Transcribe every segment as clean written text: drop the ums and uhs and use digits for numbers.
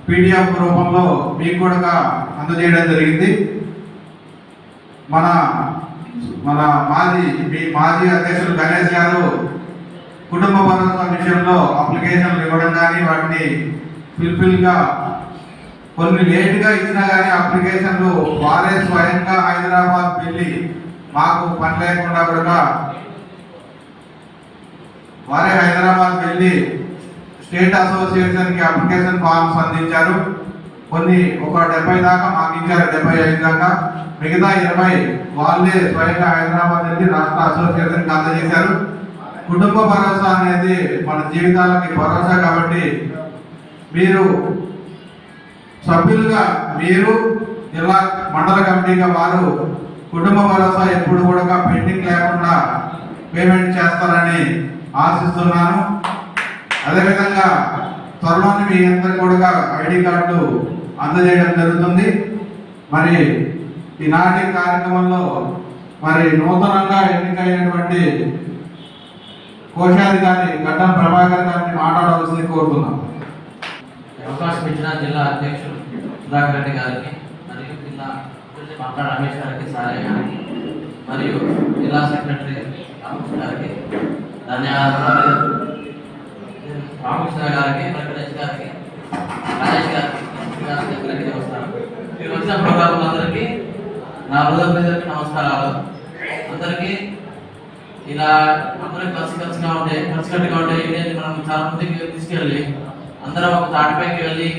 PDF రూపంలో మీకు కూడా అందజేయడం జరిగింది. మన మన మాజీ అధ్యక్షులు గణేష్ గారు కుటుంబ భరోసా విషయంలో అప్లికేషన్లు ఇవ్వడం కానీ వాటిని ఫుల్ఫిల్గా కొన్ని లేట్గా ఇచ్చినా కానీ అప్లికేషన్లు వారే స్వయంగా హైదరాబాద్ వెళ్ళి మాకు పని లేకుండా కూడా వారే హైదరాబాద్ వెళ్ళి స్టేట్ అసోసియేషన్కి అప్లికేషన్ ఫామ్స్ అందించారు. కొన్ని ఒక 70 దాకా మాకు ఇచ్చారు, 75 దాకా. మిగతా 20 వాళ్ళే స్వయంగా హైదరాబాద్ వెళ్ళి రాష్ట్ర అసోసియేషన్కి అందజేశారు. కుటుంబ భరోసా అనేది మన జీవితాలకి భరోసా కాబట్టి మీరు సభ్యులుగా మీరు జిల్లా మండల కమిటీగా వారు కుటుంబ భరోసా ఎప్పుడు కూడా పెండింగ్ లేకుండా పేమెంట్ చేస్తారని ఆశిస్తున్నాను. అదేవిధంగా త్వరలోనే మీ అందరికి కూడా ఐడి కార్డు అందజేయడం జరుగుతుంది. మరి ఈనాటి కార్యక్రమంలో మరి నూతనంగా ఎన్నికైనటువంటి కోశాధికారి గడ్డం ప్రభాకర్ గారిని మాట్లాడవలసింది కోరుతున్నాం. అవకాశం ఇచ్చిన జిల్లా అధ్యక్షుడు సుధాకర్ రెడ్డి గారికి మరియు జిల్లా మాట్లాడ రమేష్ గారికి, సారే గారికి మరియు జిల్లా సెక్రటరీ రామకృష్ణ గారికి ధన్యవాదాలు. రామకృష్ణ గారికి, వెంకటేష్ గారికి, రాజేష్ గారికి నమస్కారం. మీరు వచ్చిన ప్రోగ్రాములందరికీ నా హృదయపూర్వక నమస్కారాలు. అందరికీ ఇలా అందరూ కలిసికట్టుగా ఉంటే యూనియన్ మనం చాలా ముందుకు తీసుకెళ్ళి అందరం ఒక తాటిపైకి వెళ్ళి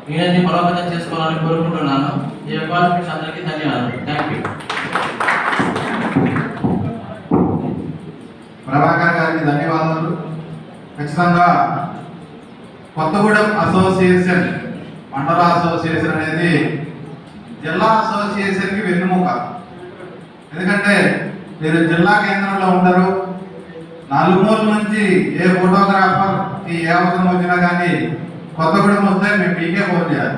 యూనియన్ని బలోపేతం చేసుకోవాలని కోరుకుంటున్నాను. ఈ అవకాశం అందరికీ ధన్యవాదాలు. Thank you. ప్రభాకర్ గారికి ధన్యవాదాలు. ఖచ్చితంగా కొత్తగూడెం అసోసియేషన్, మండల అసోసియేషన్ అనేది జిల్లా అసోసియేషన్కి వెన్నుముక. ఎందుకంటే మీరు జిల్లా కేంద్రంలో ఉంటారు, నలుమూల నుంచి ఏ ఫోటోగ్రాఫర్కి ఏ అవసరం వచ్చినా కానీ కొత్తగూడెం వస్తే మేము మీకే ఫోన్ చేయాలి.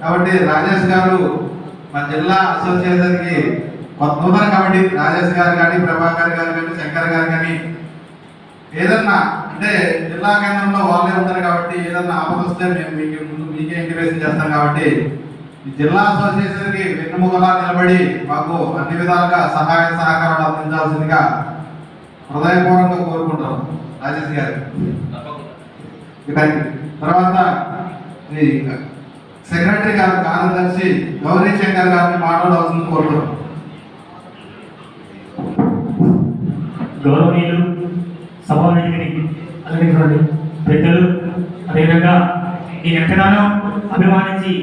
కాబట్టి రాజేష్ గారు మా జిల్లా అసోసియేషన్కి నూతన కమిటీ రాజేష్ గారు కానీ, ప్రభాకర్ గారు కానీ, శంకర్ గారు కానీ ఏదన్నా అంటే జిల్లా కేంద్రంలో వాళ్ళే ఉంటారు కాబట్టి ఏదన్నా ఆపద వస్తే మేము మీకే ఇంటిమేషన్ చేస్తాం. కాబట్టి ఈ జిల్లా అసోసియేషన్కి వెన్నుముకలా నిలబడి మాకు అన్ని విధాలుగా సహాయ సహకారాలు అందించాల్సిందిగా హృదయపూర్వకంగా కోరుకుంటాం రాజేష్ గారు. తర్వాత ఈ సెక్రటరీ గారు, కార్యదర్శి గౌరీ శంకర్ గారిని మాట్లాడవలసింది కోరుతున్నాం. గౌరవనీయులు, సభావేదికని అలంకరించినటువంటి పెద్దలు, అదేవిధంగా నేను ఎంతగానో అభిమానించి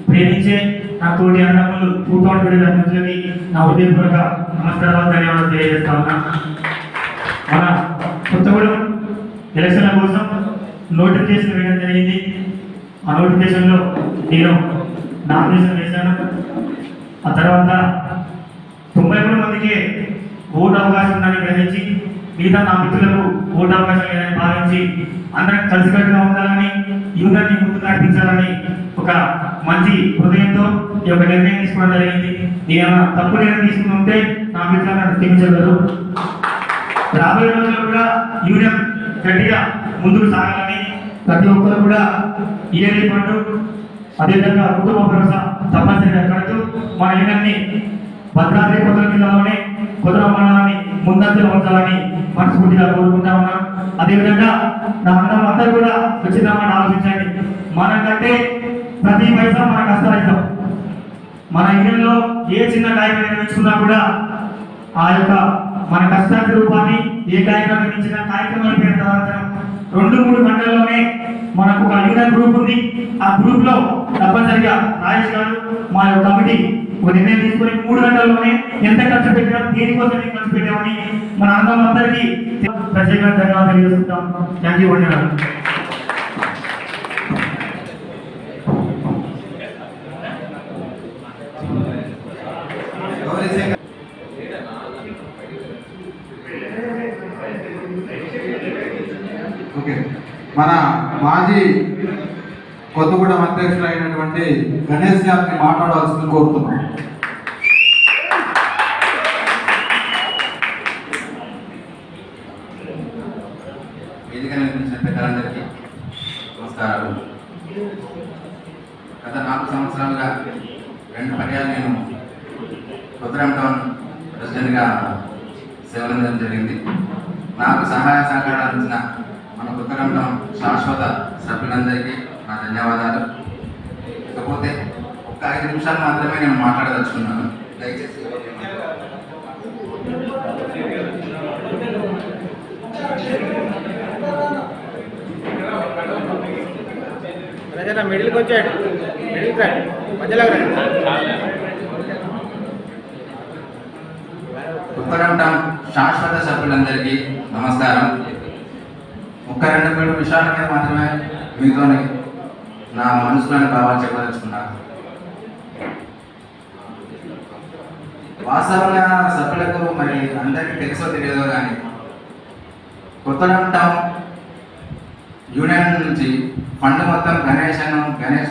ప్రేమించే నా తోటి అన్నములు కూటమి అభివృద్ధికి నా హృదయపూర్వక నమస్కారాలు, ధన్యవాదాలు తెలియజేస్తా ఉన్నా. మన కొత్తగూడెం ఎలక్షన్ల కోసం నోటిఫికేషన్ వేయడం జరిగింది. ఆ నోటిఫికేషన్లో నేను నామినేషన్ వేశాను. ఆ తర్వాత 93 మందికి ఓటు అవకాశం ఉందని గ్రహించి మిగతా నా మిత్రులకు ఓటు అవకాశం లేదని భావించి అందరం కలిసికట్టుగా ఉండాలని, యూనియన్ని ముందుకు నడిపించాలని ఒక మంచి హృదయంతో ఈ యొక్క నిర్ణయం తీసుకోవడం జరిగింది. నేను తప్పు నిర్ణయం తీసుకుని ఉంటే నా మిత్రులను క్షమించగలరు. రాబోయే రోజుల్లో కూడా యూనియన్ గట్టిగా ముందుకు సాగాలని, ప్రతి ఒక్కరు కూడా ఈఎల్ఐ ఫండ్ అదేవిధంగా కుటుంబ భరోసా తప్పనిసరిగా కడుతూ మన యూనియన్ని భద్రాద్రి కొత్తగూడెం జిల్లాలోనే కొత్తగూడెం మండలాన్ని ముందంజలో ఉంచాలని మనస్ఫూర్తిగా కోరుకుంటా ఉన్నాం. అదేవిధంగా నా అందరూ కూడా ఖచ్చితంగా ఆలోచించండి. మనకంటే ప్రతి పైసా మన కష్టాయిస్తాం. మన యూనియన్లో ఏ చిన్న కార్యక్రమం నిర్వహించుకున్నా కూడా ఆ యొక్క మన కష్టాల రూపాన్ని ఏ కార్యక్రమం నిర్వహించిన కార్యక్రమం అయిపోయిన తర్వాత 2-3 గంటల్లోనే మనకు ఒక యూనియన్ గ్రూప్ ఉంది. ఆ గ్రూప్ లో తప్పనిసరిగా రాజేష్ గారు మా యొక్క కమిటీ ఒక నిర్ణయం తీసుకొని 3 గంటల్లోనే ఎంత ఖర్చు పెట్టాం, దేనికోసం ఖర్చు పెట్టామని మన అందరికీ ప్రత్యేకంగా ధన్యవాదాలు తెలియజేస్తున్నాం. Thank you. మన మాజీ కొత్తగూడెం అధ్యక్షులు అయినటువంటి గణేష్ గారిని మాట్లాడాల్సింది కోరుతున్నాం. వేదిక నిర్మించిన పెద్దలందరికీ నమస్కారాలు. 4 సంవత్సరాలుగా 2 పర్యాలు నేను కొత్తరాం టౌన్ ప్రెసిడెంట్గా సేవలు అందించడం జరిగింది. నాకు సహాయ సహకారాలు అందించిన మన కొత్తరాం టౌన్ శాశ్వత సభ్యులందరికీ నా ధన్యవాదాలు. ఇకపోతే ఒక 5 నిమిషాలు మాత్రమే నేను మాట్లాడదలుచుకున్నాను. దయచేసి మిడిల్కి వచ్చాడు, మిడిల్కి రండి, మధ్యలో రండి. కొత్తరాం టౌన్ శాశ్వత సభ్యులందరికీ నమస్కారం. 2 విషయాల మీద మాత్రమే మీతోని నా మనసులోని భావాలు చెప్పదలుచుకున్నాను. వాస్తవంగా సభ్యులకు మరి అందరికీ తెలుసో తెలియదో కానీ కొత్తరాం టౌన్ యూనియన్ నుంచి ఫండ్ మొత్తం గణేష్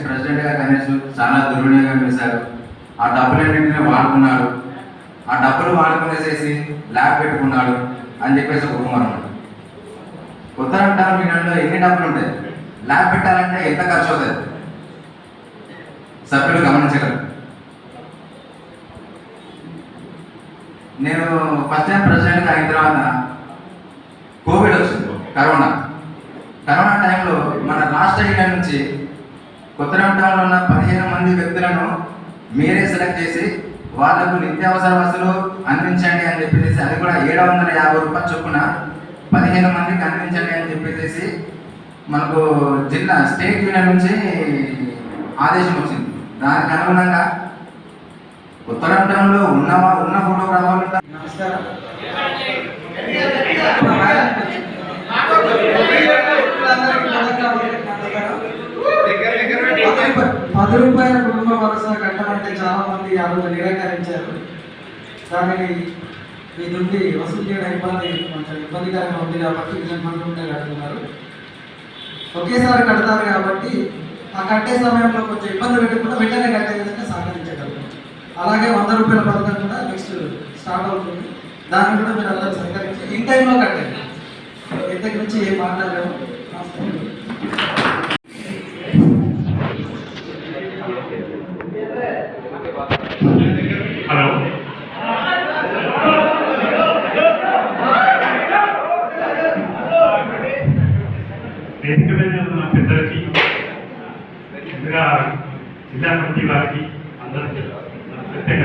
ప్రెసిడెంట్గా గణేష్ చాలా దుర్వినియోగం చేశారు. ఆ డబ్బులన్నింటినీ వాడుకున్నాడు. ఆ డబ్బులు వాడుకునేసేసి ల్యాబ్ పెట్టుకున్నాడు అని చెప్పేసి ఒక రూమర్ ఉంది. కొత్తరాం టౌన్ యూనియన్లో ఎన్ని డబ్బులు ఉంటాయి? ల్యాబ్ పెట్టాలంటే ఎంత ఖర్చు అవుతుంది? సభ్యులు గమనించగలరు. నేను ఫస్ట్ టైం ప్రెసిడెంట్గా అయిన తర్వాత కోవిడ్ వచ్చింది, కరోనా టైంలో మన రాష్ట్ర యూనియన్ నుంచి కొత్తరాం టౌన్లో ఉన్న 15 మంది వ్యక్తులను మీరే సెలెక్ట్ చేసి వాళ్లకు నిత్యావసర వస్తువులు అందించండి అని చెప్పేసి, అది కూడా 750 రూపాయలు చొప్పున 15 మందికి అందించండి అని చెప్పేసి మనకు జిల్లా స్టేట్ యూనియన్ నుంచి ఆదేశం వచ్చింది. దానికి అనుగుణంగా కొత్తరాం టౌన్లో ఉన్న ఫోటోగ్రాఫర్లు. నమస్కారం. 10 రూపాయల కుటుంబ భరోసా కట్టమంటే చాలా మంది ఆ రోజు నిరాకరించారు. దానిని మీ నుండి వసూలు చేయడం కొంచెం ఇబ్బందికరంగా ఉంది కాబట్టి నిజంగా కడుతున్నారు. ఒకేసారి కడతారు కాబట్టి ఆ కట్టే సమయంలో కొంచెం ఇబ్బంది పెట్టకుండా వెంటనే కట్టేదంటే సహకరించగలరు. అలాగే 100 రూపాయల పథకం కూడా నెక్స్ట్ స్టార్ట్ అవుతుంది. దాన్ని కూడా మీరు అందరూ సహకరించి ఇన్ టైంలో కట్టండి. ఇంతకు నుంచి ఏం మాట్లాడలేము. హలో, వేదిక మీద ఉన్న పెద్దలకి, ముందుగా జిల్లా కమిటీ వారికి అందరికీ ప్రత్యేక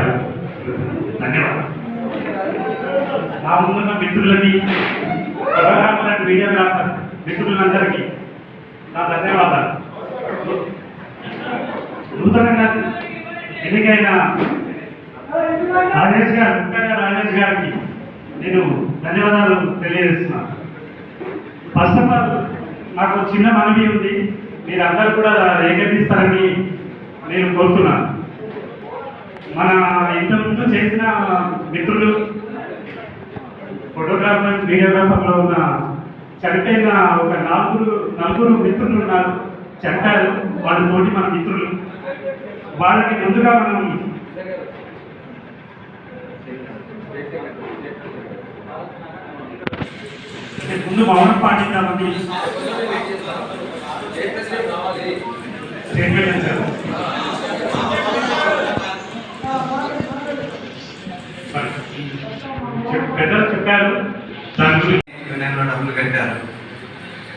ధన్యవాదాలు. నా ముందున్న మిత్రులకి, ఫోటోగ్రాఫర్, వీడియోగ్రాఫర్ మిత్రులందరికీ నా ధన్యవాదాలు. నూతనంగా ఎన్నికైన రాజేష్ గారికి నేను ధన్యవాదాలు తెలియజేస్తున్నాను. ఫస్ట్ ఆఫ్ ఆల్ నాకు చిన్న మనవి ఉంది, మీరందరూ కూడా ఏకీపిస్తారని నేను కోరుతున్నాను. మన ఇంతకుముందు చేసిన మిత్రులు ఫోటోగ్రాఫర్, వీడియోగ్రాఫర్లో ఉన్న చనిపోయిన ఒక నలుగురు మిత్రులు ఉన్నారు, చంపారు. వాళ్ళ తోటి మన మిత్రులు. వాళ్ళకి ముందుగా మనం ముందు మౌనం పాటిద్దామని స్టేట్మెంట్ ఇచ్చారు. పెద్దలు చెప్పారు దాని గురించి. యూనియన్లో డబ్బులు కట్టారు.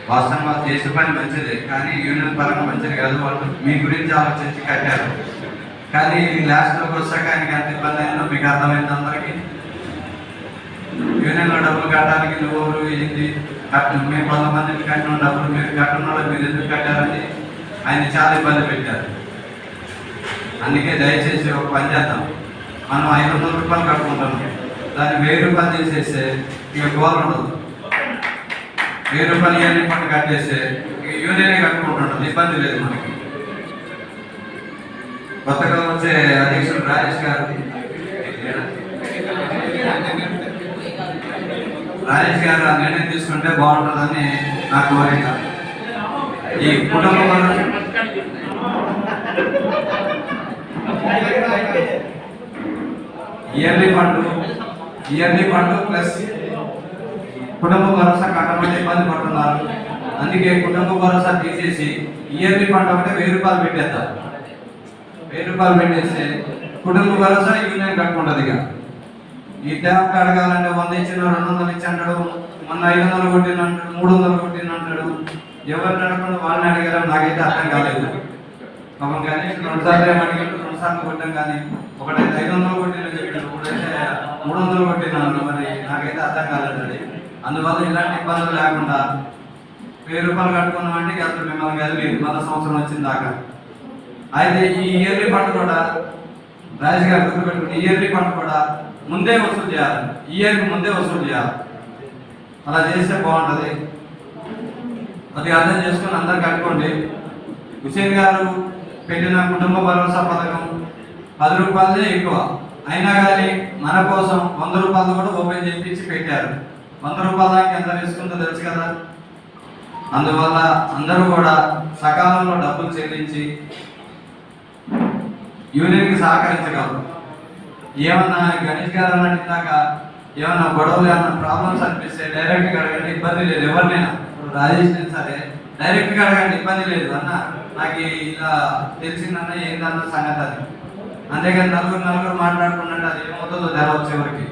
వాస్తవంగా వాళ్ళు చేసే పని మంచిదే, కానీ యూనియన్ పరంగా మంచిది కాదు. వాళ్ళు మీ గురించి ఆలోచించి కట్టారు. కానీ లాస్ట్లోకి వచ్చాక ఆయనకి ఎంత ఇబ్బంది అయిందో మీకు అర్థమైంది అందరికీ. యూనియన్లో డబ్బులు కట్టడానికి నువ్వు ఏంటి మీరు కొంతమందికి కట్టిన డబ్బులు మీరు కట్టిన వాళ్ళు మీరు ఎందుకు కట్టారని ఆయన చాలా ఇబ్బంది పెట్టారు. అందుకే దయచేసి ఒక పని చేద్దాం. మనం 500 రూపాయలు కట్టుకుంటాం, దాన్ని 1000 రూపాయలు చేసేస్తే ఇక గోల్ ఉండదు. 1000 రూపాయలు యూనియన్ ఫండ్ కట్టేస్తే ఇక యూనియనే కట్టుకుంటుంటాం, ఇబ్బంది లేదు మనకి. కొత్తగా వచ్చే అధ్యక్షుడు రాజేష్ గారు ఆ నిర్ణయం తీసుకుంటే బాగుంటుందని నా కోరిక. ఈ కుటుంబం ఇయర్లీ ఫండ్ ప్లస్ కుటుంబ భరోసా కట్టమంటే ఇబ్బంది పడుతున్నారు. అందుకే కుటుంబ భరోసా తీసేసి ఇయర్లీ ఫండ్ ఒకటే 1000 రూపాయలు పెట్టేస్తారు. రూపాయలు పెట్టేస్తే కుటుంబ భరోసా యూనియన్ కట్టుకుంటుంది. ఇక ఈ ట్యాప్ అడగాలంటే 100 ఇచ్చిన 200 ఇచ్చి అంటాడు, మొన్న 500 కొట్టిన అంటాడు, 300 కొట్టిన అంటాడు. ఎవరిని అడగకుండా వాళ్ళని అడిగారని నాకైతే అర్థం కాలేదు. పాపం కానీ 2 సార్లు అడిగాడు, 2 సార్లు కొట్టాం. కానీ ఒకటైతే 500 కొట్టిన చెప్పాడు, ఒకటైతే 300 కొట్టినాను. మరి నాకైతే అర్థం కాలేదు. అందువల్ల ఇలాంటి ఇబ్బందులు లేకుండా 1000 రూపాయలు కట్టుకున్నామంటే అసలు మిమ్మల్ని కదిలేదు మళ్ళీ సంవత్సరం వచ్చిన దాకా. అయితే ఈ ఇయర్లీ ఫండ్ కూడా రాజేష్ గారు గుర్తుపెట్టుకుని ఇయర్లీ ఫండ్ కూడా ముందే వసూలు చేయాలి, ఇయర్కి ముందే వసూలు చేయాలి. అలా చేస్తే బాగుంటుంది. అది అర్థం చేసుకుని అందరు కట్టుకోండి. హుసేన్ గారు పెట్టిన కుటుంబ భరోసా పథకం 10 రూపాయలే ఎక్కువ అయినా కానీ మన కోసం 100 రూపాయలు కూడా ఓపెన్ చేయించి పెట్టారు. 100 రూపాయల దాకా ఎంత తీసుకుందో తెలుసు కదా. అందువల్ల అందరూ కూడా సకాలంలో డబ్బులు చెల్లించి యూనియన్కి సహకరించగలరు. ఏమన్నా గణేష్ గారు అన్నట్టున్నాక ఏమన్నా గొడవలు ఏమన్నా ప్రాబ్లమ్స్ అనిపిస్తే డైరెక్ట్గా అడగండి, ఇబ్బంది లేదు. ఎవరినైనా రాజేష్ సరే డైరెక్ట్గా అడగండి, ఇబ్బంది లేదు. అన్న నాకు ఇలా తెలిసిందన్న ఏందన్న సంగతి అది. అంతేగాని నలుగురు మాట్లాడుకున్నట్టు అది ఏమవుతుందో తెలవచ్చు ఎవరికి.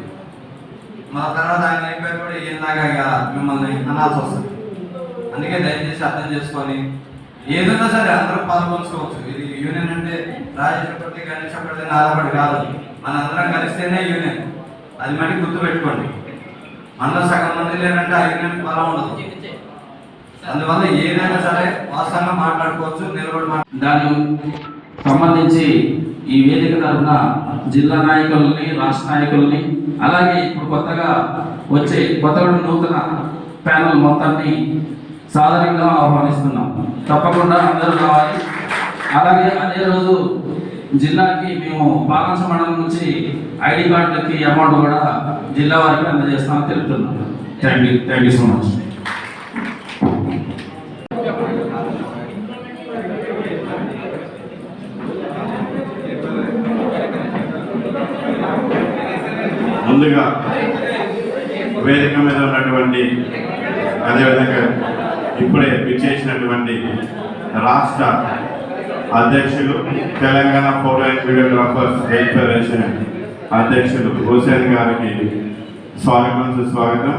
మన తర్వాత ఆయన అయిపోయి కూడా ఏందాకా ఇక మిమ్మల్ని అనాల్సి వస్తుంది. అందుకే దయచేసి అర్థం చేసుకొని ఏదైనా సరే అందరూ పాల్గొంచుకోవచ్చు. ఇది యూనియన్ అంటే రాజేష్ ప్రతి గణేష్ ప్రతి నాదపడి కాదు, మన అందరం కలిస్తేనే యూనియన్. అది మళ్ళీ గుర్తుపెట్టుకోండి. మనలో సగం మంది లేరంటే ఆ యూనియన్ బలం ఉండదు. అందువల్ల ఏదైనా సరే వాస్తవంగా మాట్లాడుకోవచ్చు, నిలబడి దానికి సంబంధించి ఈ వేదిక తరఫున జిల్లా నాయకుల్ని, రాష్ట్ర నాయకుల్ని, అలాగే ఇప్పుడు కొత్తగా నూతన ప్యానల్ మొత్తాన్ని సాధారణంగా ఆహ్వానిస్తున్నాం. తప్పకుండా అందరూ రావాలి. అలాగే అదే రోజు జిల్లాకి మేము పాలంచ మండలం నుంచి ఐడి కార్డులకి అమౌంట్ కూడా జిల్లా వారికి అందజేస్తామని తెలుపుతున్నాం. Thank you so much. ముందుగా వేదిక మీద ఉన్నటువంటి అదేవిధంగా ఇప్పుడే విచ్చేసినటువంటి రాష్ట్ర అధ్యక్షులు, Telangana photo and videographers federation అధ్యక్షులు హుసేన్ గారికి స్వాగతం, సుస్వాగతం.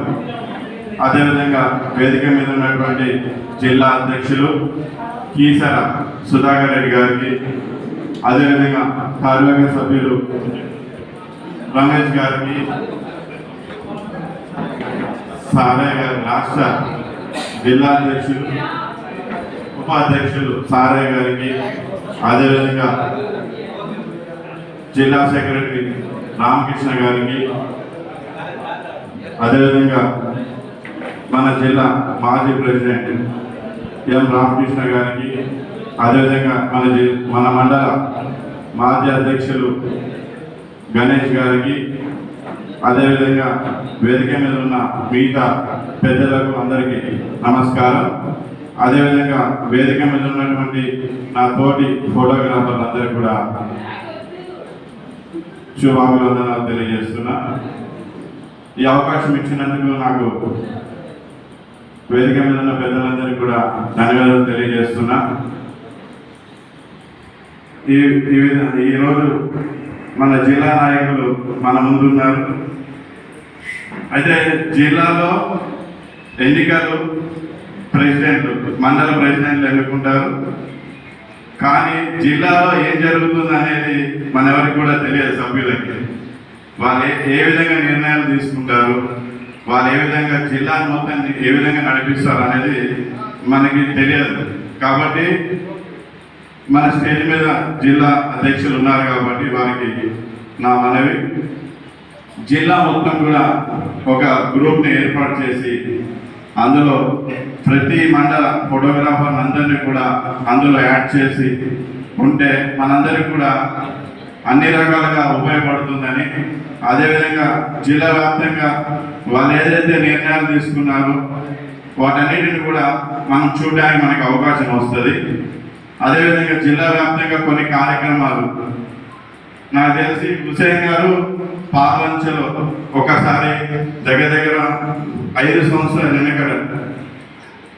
అదేవిధంగా వేదిక మీద ఉన్నటువంటి జిల్లా అధ్యక్షులు కీసర సుధాకర్ రెడ్డి గారికి, అదేవిధంగా కార్యవర్గ సభ్యులు రమేష్ గారికి, సారయ్య గారి రాష్ట్ర జిల్లా అధ్యక్షులు, ఉపాధ్యక్షులు సారయ్య గారికి, అదేవిధంగా జిల్లా సెక్రటరీ రామకృష్ణ గారికి, అదేవిధంగా మన జిల్లా మాజీ ప్రెసిడెంట్ ఎం రామకృష్ణ గారికి, అదేవిధంగా మన మండల మాజీ అధ్యక్షులు గణేష్ గారికి, అదేవిధంగా వేదిక మీద ఉన్న మిగతా పెద్దలకు అందరికీ నమస్కారం. అదేవిధంగా వేదిక మీద ఉన్నటువంటి నా తోటి ఫోటోగ్రాఫర్లు అందరికీ కూడా శుభాభివందనాలు తెలియజేస్తున్నా. ఈ అవకాశం ఇచ్చినందుకు నాకు వేదిక మీద ఉన్న పెద్దలందరికీ కూడా ధన్యవాదాలు తెలియజేస్తున్నా. ఈరోజు మన జిల్లా నాయకులు మన ముందున్నారు. అయితే జిల్లాలో ఎన్నికలు ప్రెసిడెంట్లు, మండల ప్రెసిడెంట్లు ఎన్నుకుంటారు. కానీ జిల్లాలో ఏం జరుగుతుంది అనేది మనెవరికి కూడా తెలియదు. సభ్యులకి వాళ్ళు ఏ విధంగా నిర్ణయాలు తీసుకుంటారు, వాళ్ళు ఏ విధంగా జిల్లాను మొత్తం ఏ విధంగా నడిపిస్తారు అనేది మనకి తెలియదు. కాబట్టి మన స్టేజ్ మీద జిల్లా అధ్యక్షులు ఉన్నారు కాబట్టి వారికి నా మనవి, జిల్లా మొత్తం కూడా ఒక గ్రూప్ని ఏర్పాటు చేసి అందులో ప్రతి మండల ఫోటోగ్రాఫర్ అందరినీ కూడా అందులో యాడ్ చేసి ఉంటే మనందరికీ కూడా అన్ని రకాలుగా ఉపయోగపడుతుందని, అదేవిధంగా జిల్లా వ్యాప్తంగా వాళ్ళు ఏదైతే నిర్ణయాలు తీసుకున్నారో వాటన్నిటిని కూడా మనం చూడడానికి మనకు అవకాశం వస్తుంది. అదేవిధంగా జిల్లా వ్యాప్తంగా కొన్ని కార్యక్రమాలు నాకు తెలిసి హుసేన్ గారు పార్లంచలో ఒకసారి దగ్గర 5 సంవత్సరాలు వెనకడ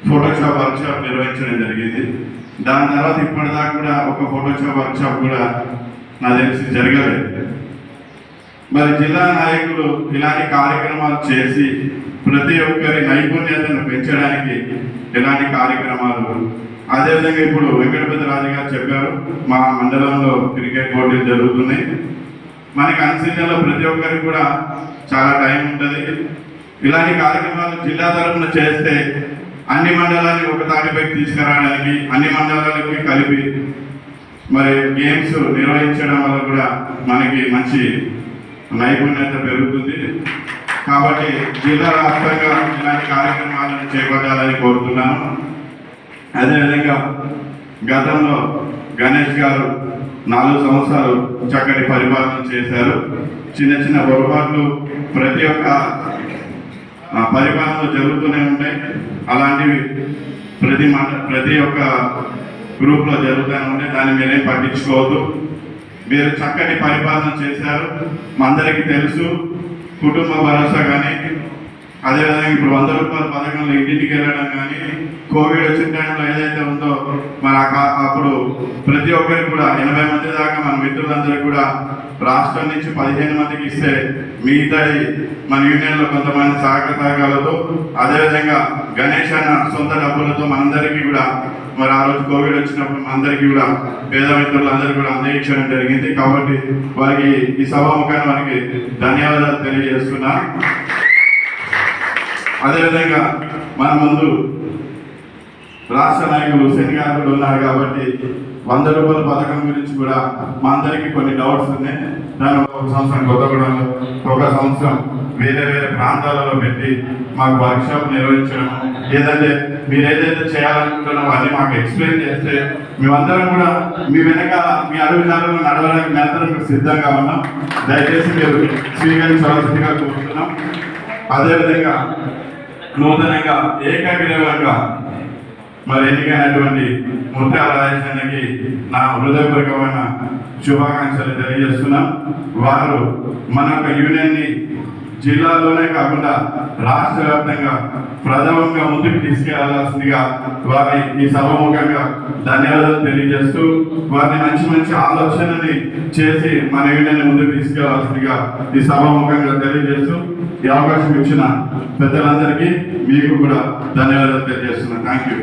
ఫోటోషాప్ వర్క్షాప్ నిర్వహించడం జరిగింది. దాని తర్వాత ఇప్పటిదాకా కూడా ఒక ఫోటోషాప్ వర్క్షాప్ కూడా నాకు తెలిసి జరగలేదు. మరి జిల్లా నాయకులు ఇలాంటి కార్యక్రమాలు చేసి ప్రతి ఒక్కరి నైపుణ్యతను పెంచడానికి ఇలాంటి కార్యక్రమాలు, అదేవిధంగా ఇప్పుడు వెంకటపతి రాజు గారు చెప్పారు, మా మండలంలో క్రికెట్ పోటీలు జరుగుతున్నాయి. మనకి అన్సీజన్లో ప్రతి ఒక్కరికి కూడా చాలా టైం ఉంటుంది. ఇలాంటి కార్యక్రమాలు జిల్లా తరఫున చేస్తే అన్ని మండలాన్ని ఒక తాటిపై తీసుకురావడానికి, అన్ని మండలాలకి కలిపి మరి గేమ్స్ నిర్వహించడం వల్ల కూడా మనకి మంచి నైపుణ్యత పెరుగుతుంది. కాబట్టి జిల్లా వ్యాప్తంగా ఇలాంటి కార్యక్రమాలను చేపట్టాలని కోరుతున్నాను. అదేవిధంగా గతంలో గణేష్ గారు 4 సంవత్సరాలు చక్కటి పరిపాలన చేశారు. చిన్న చిన్న పొరపాట్లు ప్రతి ఒక్క పరిపాలనలో జరుగుతూనే ఉంటాయి. అలాంటివి ప్రతి ఒక్క గ్రూప్లో జరుగుతూనే ఉంటాయి. దాన్ని మీరేం పట్టించుకోవద్దు. మీరు చక్కటి పరిపాలన చేశారు, మా అందరికీ తెలుసు. కుటుంబ భరోసా కానీ, అదేవిధంగా ఇప్పుడు 100 రూపాయల పథకంలో ఇంటింటికి వెళ్ళడం కానీ, కోవిడ్ వచ్చిన టైంలో ఏదైతే ఉందో మరి అప్పుడు ప్రతి ఒక్కరికి కూడా 80 మంది దాకా మన మిత్రులందరికీ కూడా రాష్ట్రం నుంచి 15 మందికి ఇస్తే మిగతా మన యూనియన్లో కొంతమంది సహకారాలతో, అదేవిధంగా గణేష్ అన్న సొంత డబ్బులతో మనందరికీ కూడా మరి ఆ రోజు కోవిడ్ వచ్చినప్పుడు మనందరికీ కూడా పేద మిత్రులందరికీ కూడా అందించడం జరిగింది. కాబట్టి వారికి ఈ సభాముఖాన్ని వారికి ధన్యవాదాలు తెలియజేస్తున్నా. అదేవిధంగా మన ముందు రాష్ట్ర నాయకులు హుసేన్ గారు కూడా ఉన్నారు. కాబట్టి 100 రూపాయల పథకం గురించి కూడా మా అందరికీ కొన్ని డౌట్స్ ఉన్నాయి. దాని ఒక సంవత్సరం కొత్తగూడెంలో, ఒక సంవత్సరం వేరే వేరే ప్రాంతాలలో పెట్టి మాకు వర్క్షాప్ నిర్వహించడం, ఏదంటే మీరు ఏదైతే చేయాలనుకుంటున్నామో అది మాకు ఎక్స్ప్లెయిన్ చేస్తే మేమందరం కూడా మీ వెనక మీ అడుగుదారులను నడవడానికి మేమందరం సిద్ధంగా ఉన్నాం. దయచేసి మీరు స్వీకరించవలసిందిగా కోరుతున్నాం. అదేవిధంగా నూతనంగా ఏకగ్రీవంగా మరి ఎన్నికైనటువంటి ముత్యాల రాజేశ్వరికి నా హృదయపూర్వకమైన శుభాకాంక్షలు తెలియజేస్తున్నాం. వారు మన యొక్క యూనియన్ని జిల్లాలోనే కాకుండా రాష్ట్ర వ్యాప్తంగా ప్రథమంగా ముందుకు తీసుకెళ్లాల్సిందిగా వారి ఈ సభముఖంగా ధన్యవాదాలు తెలియజేస్తూ, వారిని మంచి మంచి ఆలోచనని చేసి మన యూనియన్ని ముందుకు తీసుకెళ్లాల్సిందిగా ఈ సభముఖంగా తెలియజేస్తూ, ఈ అవకాశం ఇచ్చిన పెద్దలందరికీ మీకు కూడా ధన్యవాదాలు తెలియజేస్తున్నాను. Thank you.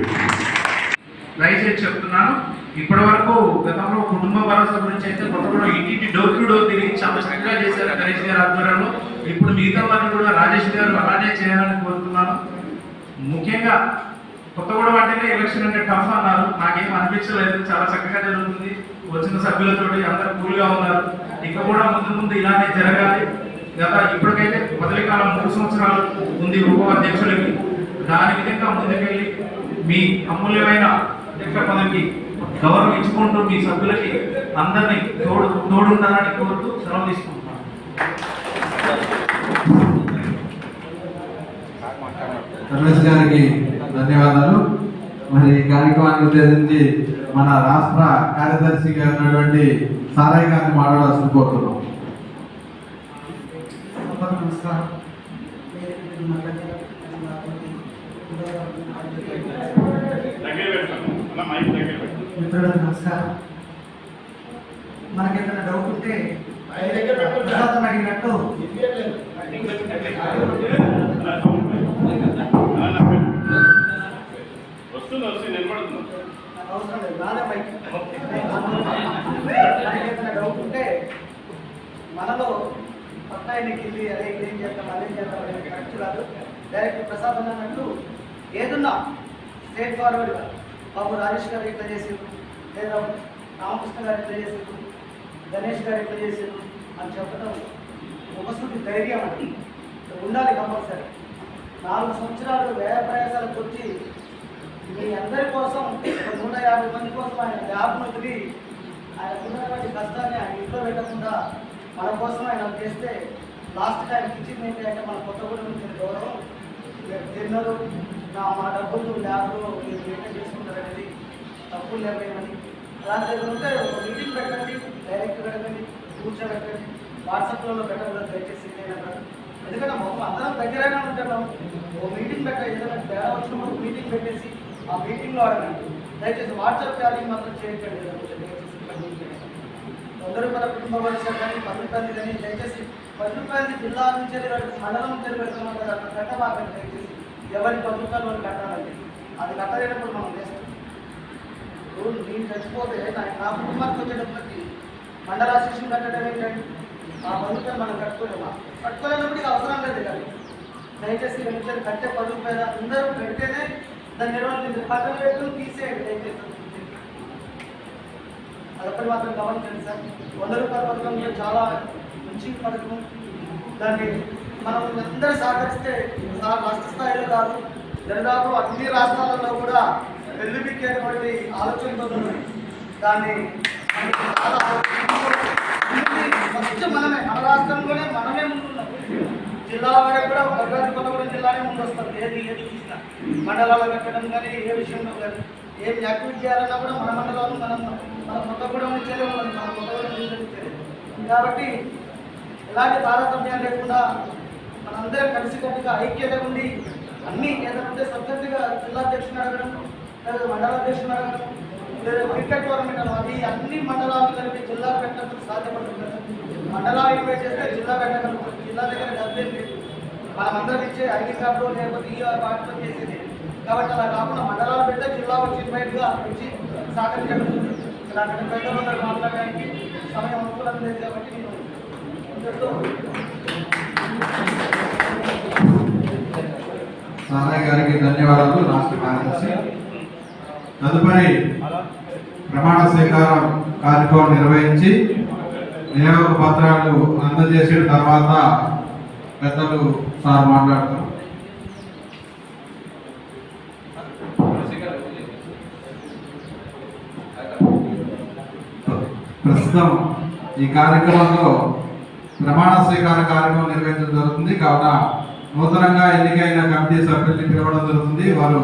దయచేసి చెప్తున్నాను, ఇప్పటి వరకు గతంలో కుటుంబ భరోసా గురించి అయితే కొత్తగూడెం ఇంటింటి డోర్ టు డోర్ తిరిగి చాలా చక్కగా చేశారు గణేష్ గారి ఆధ్వర్యంలో. ఇప్పుడు మిగతా వారిని కూడా రాజేష్ గారు అలానే చేయాలని కోరుతున్నాను. ముఖ్యంగా కొత్తగూడెం అంటేనే ఎలక్షన్ అంటే టఫ్ అన్నారు, నాకేం అనిపించలేదు. చాలా చక్కగా జరుగుతుంది. వచ్చిన సభ్యులతోటి అందరూ కూల్గా ఉన్నారు. ఇంకా కూడా ముందు ముందు ఇలానే జరగాలి. ఇప్పటికైతే బదిలీ కాలం 3 సంవత్సరాలు ఉంది ఉప అధ్యక్షులకి. దాని విధంగా ముందుకెళ్ళి మీ అమూల్యమైన అధ్యక్ష పదవికి గౌరవం ఇచ్చుకుంటూ మీ సభ్యులకి అందరినీ తోడుండాలని కోరుతూ సెలవు తీసుకుంటున్నాను. రమేష్ గారికి ధన్యవాదాలు. మరి ఈ కార్యక్రమాన్ని ఉద్దేశించి మన రాష్ట్ర కార్యదర్శిగా ఉన్నటువంటి సారయ్య గారిని మాట్లాడాల్సి కోరుతున్నాం. నమస్కారం. మిత్రులకు నమస్కారం. మనకేమైనా డౌట్ ఉంటే ప్రసాదం అడిగినట్టు అవసరం లేదు, నాదే పైకి. మనకేమైనా డౌట్ ఉంటే మనలో పక్కా ఎన్నికల్లి అదే ఏం చేస్తాం అదే చేస్తాం అనేది కరెక్ట్ కాదు. డైరెక్ట్ ప్రసాదం అన్నట్టు ఏదున్నా స్ట్రేట్ ఫార్వర్డ్గా బాబు రాజేష్ గారు ఇట్లా చేసారు, లేదా రామకృష్ణ గారు ఇట్లా చేసారు, గణేష్ గారు ఇట్లా చేసారు అని చెప్పడం ముఖస్థుతి ధైర్యం అని ఉండాలి కంపల్సరీ. 4 సంవత్సరాలు వ్యయ ప్రయాసాలకు వచ్చి మీ అందరి కోసం 150 మంది కోసం ఆయన ల్యాబ్ను వదిలి ఆయన ఉన్నటువంటి కష్టాన్ని ఆయన ఇంట్లో పెట్టకుండా మన కోసం ఆయన చేస్తే లాస్ట్ టైం ఇచ్చింది ఏంటి అంటే మన కొత్తగూడెం నుంచి గౌరవం తిన్నారు. మా డబ్బులు ల్యాబ్లో మీరు మెయింటైన్ చేసుకుంటారనేది తప్పులు లేవని అలాంటివి ఉంటే ఒక మీటింగ్ పెట్టండి, డైరెక్ట్ పెట్టండి, కూర్చోబెట్టండి, వాట్సాప్లో పెట్టకూడదు దయచేసి. ఎందుకంటే మొత్తం అందరం దగ్గరైనా ఉంటున్నాం. ఓ మీటింగ్ పెట్ట ఏదైనా తేడా వచ్చినప్పుడు మీటింగ్ పెట్టేసి ఆ మీటింగ్లో అడగండి. దయచేసి వాట్సాప్ ఛార్జింగ్ మాత్రం చేయకండి. ₹100 కుటుంబ వలస కానీ ₹10 కానీ దయచేసి ₹10 జిల్లా నుంచి మండలం నుంచి పెడుతున్నాం కదా, అక్కడ కట్టబాకండి. దయచేసి ఎవరికి ₹10 వాళ్ళు కట్టాలండి. అది కట్టలేనప్పుడు మనం చేస్తాం. నేను చచ్చిపోతే నా కుటుంబానికి వచ్చేటప్పటికి మండల శిక్షణ కట్టడం ఏంటంటే ఆ ₹10 మనం కట్టుకోలేమా? కట్టుకోలేనప్పుడు ఇక అవసరం లేదు కానీ దయచేసి వెంటనే కట్టే ₹10 అందరూ కడితేనే దాన్ని నిర్వహించింది. పక్కన పెట్టు తీసేయండి దయచేసి. అదొక్కటి మాత్రం గమనించండి సార్. ₹100 పథకం కూడా చాలా మంచి పథకం. దాన్ని మనం అందరూ సహకరిస్తే రాష్ట్ర స్థాయిలో కాదు, దాదాపు అన్ని రాష్ట్రాలలో కూడా వెల్లువిక్కేటువంటి ఆలోచనతో దాన్ని ఫస్ట్ మనమే మన రాష్ట్రంలోనే మనమే ముందున్నాం. జిల్లాల వరకు కూడా భద్రాద్రి కొత్తగూడెం జిల్లానే ముందు వస్తాం. ఏది చూసినా మండలాలు కట్టడం కానీ ఏ విషయంలో కానీ ఏం యాక్టివిటీ చేయాలన్నా కూడా మన మండలాలు మన కొత్తగూడెం నుంచే ఉన్నది, మన కొత్తగూడెం నుంచి. కాబట్టి ఎలాంటి తారతమ్యాలు లేకుండా మనందరం కలిసికట్టుగా ఐక్యత ఉండి అన్నీ ఏదంటే సబ్జెక్టుగా జిల్లా అధ్యక్షుని అడగడం, లేదా మండల అధ్యక్షుని అడగడం, లేదా క్రికెట్ టోర్నమెంట్ అది అన్ని మండలాలు కలిపి జిల్లా పెట్టడం సాధ్యపడుతుంది. మండలాలు ఇన్వైట్ చేస్తే జిల్లా పెట్టగలుగుతుంది. జిల్లా దగ్గర డబ్బులు లేదు, మనమందరం ఇచ్చే ఐడి కార్డు లేకపోతే ఈ వాటితో చేసేది. కాబట్టి అలా కాకుండా మండలాలు పెడితే జిల్లా వచ్చి ఇన్వైట్గా వచ్చి సహకరించగలుగుతుంది. ఇక్కడ అక్కడ పెద్దలందరూ మాట్లాడడానికి సమయం అనుకూలం లేదు. కాబట్టి నేను సారయ్య గారికి ధన్యవాదాలు. రాష్ట్ర కార్యదర్శి తదుపరి ప్రమాణ స్వీకారం కార్యక్రమం నిర్వహించి నియామక పత్రాలు అందజేసిన తర్వాత పెద్దలు సార్ మాట్లాడతారు. ప్రస్తుతం ఈ కార్యక్రమంలో ప్రమాణ స్వీకార కార్యక్రమం నిర్వహించడం జరుగుతుంది. కావున నూతనంగా ఎన్నికైన కమిటీ సభ్యుల్ని పిలవడం జరుగుతుంది. వారు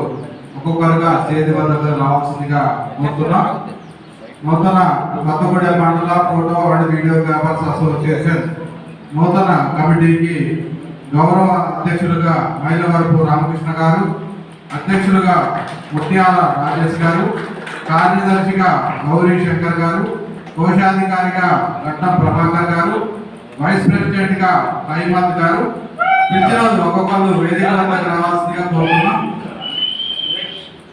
ఒక్కొక్కరుగా స్టేజ్ వద్దకు రావాల్సిందిగా కోరుతున్నాం. నూతన కొత్తగూడెం మండల ఫోటో అండ్ వీడియోగ్రాఫర్స్ అసోసియేషన్ నూతన కమిటీకి గౌరవ అధ్యక్షులుగా మైలవరపు రామకృష్ణ గారు, అధ్యక్షులుగా ముత్యాల రాజేష్ గారు, కార్యదర్శిగా గౌరీ శంకర్ గారు, కోశాధికారిగా ఘట్టం ప్రభాకర్ గారు, వైస్ ప్రెసిడెంట్ గా హైమత్ గారు, పిలిచిన ఒక్కొక్కరు వేదిక వద్దకు రావాల్సిందిగా కోరుతున్నాం.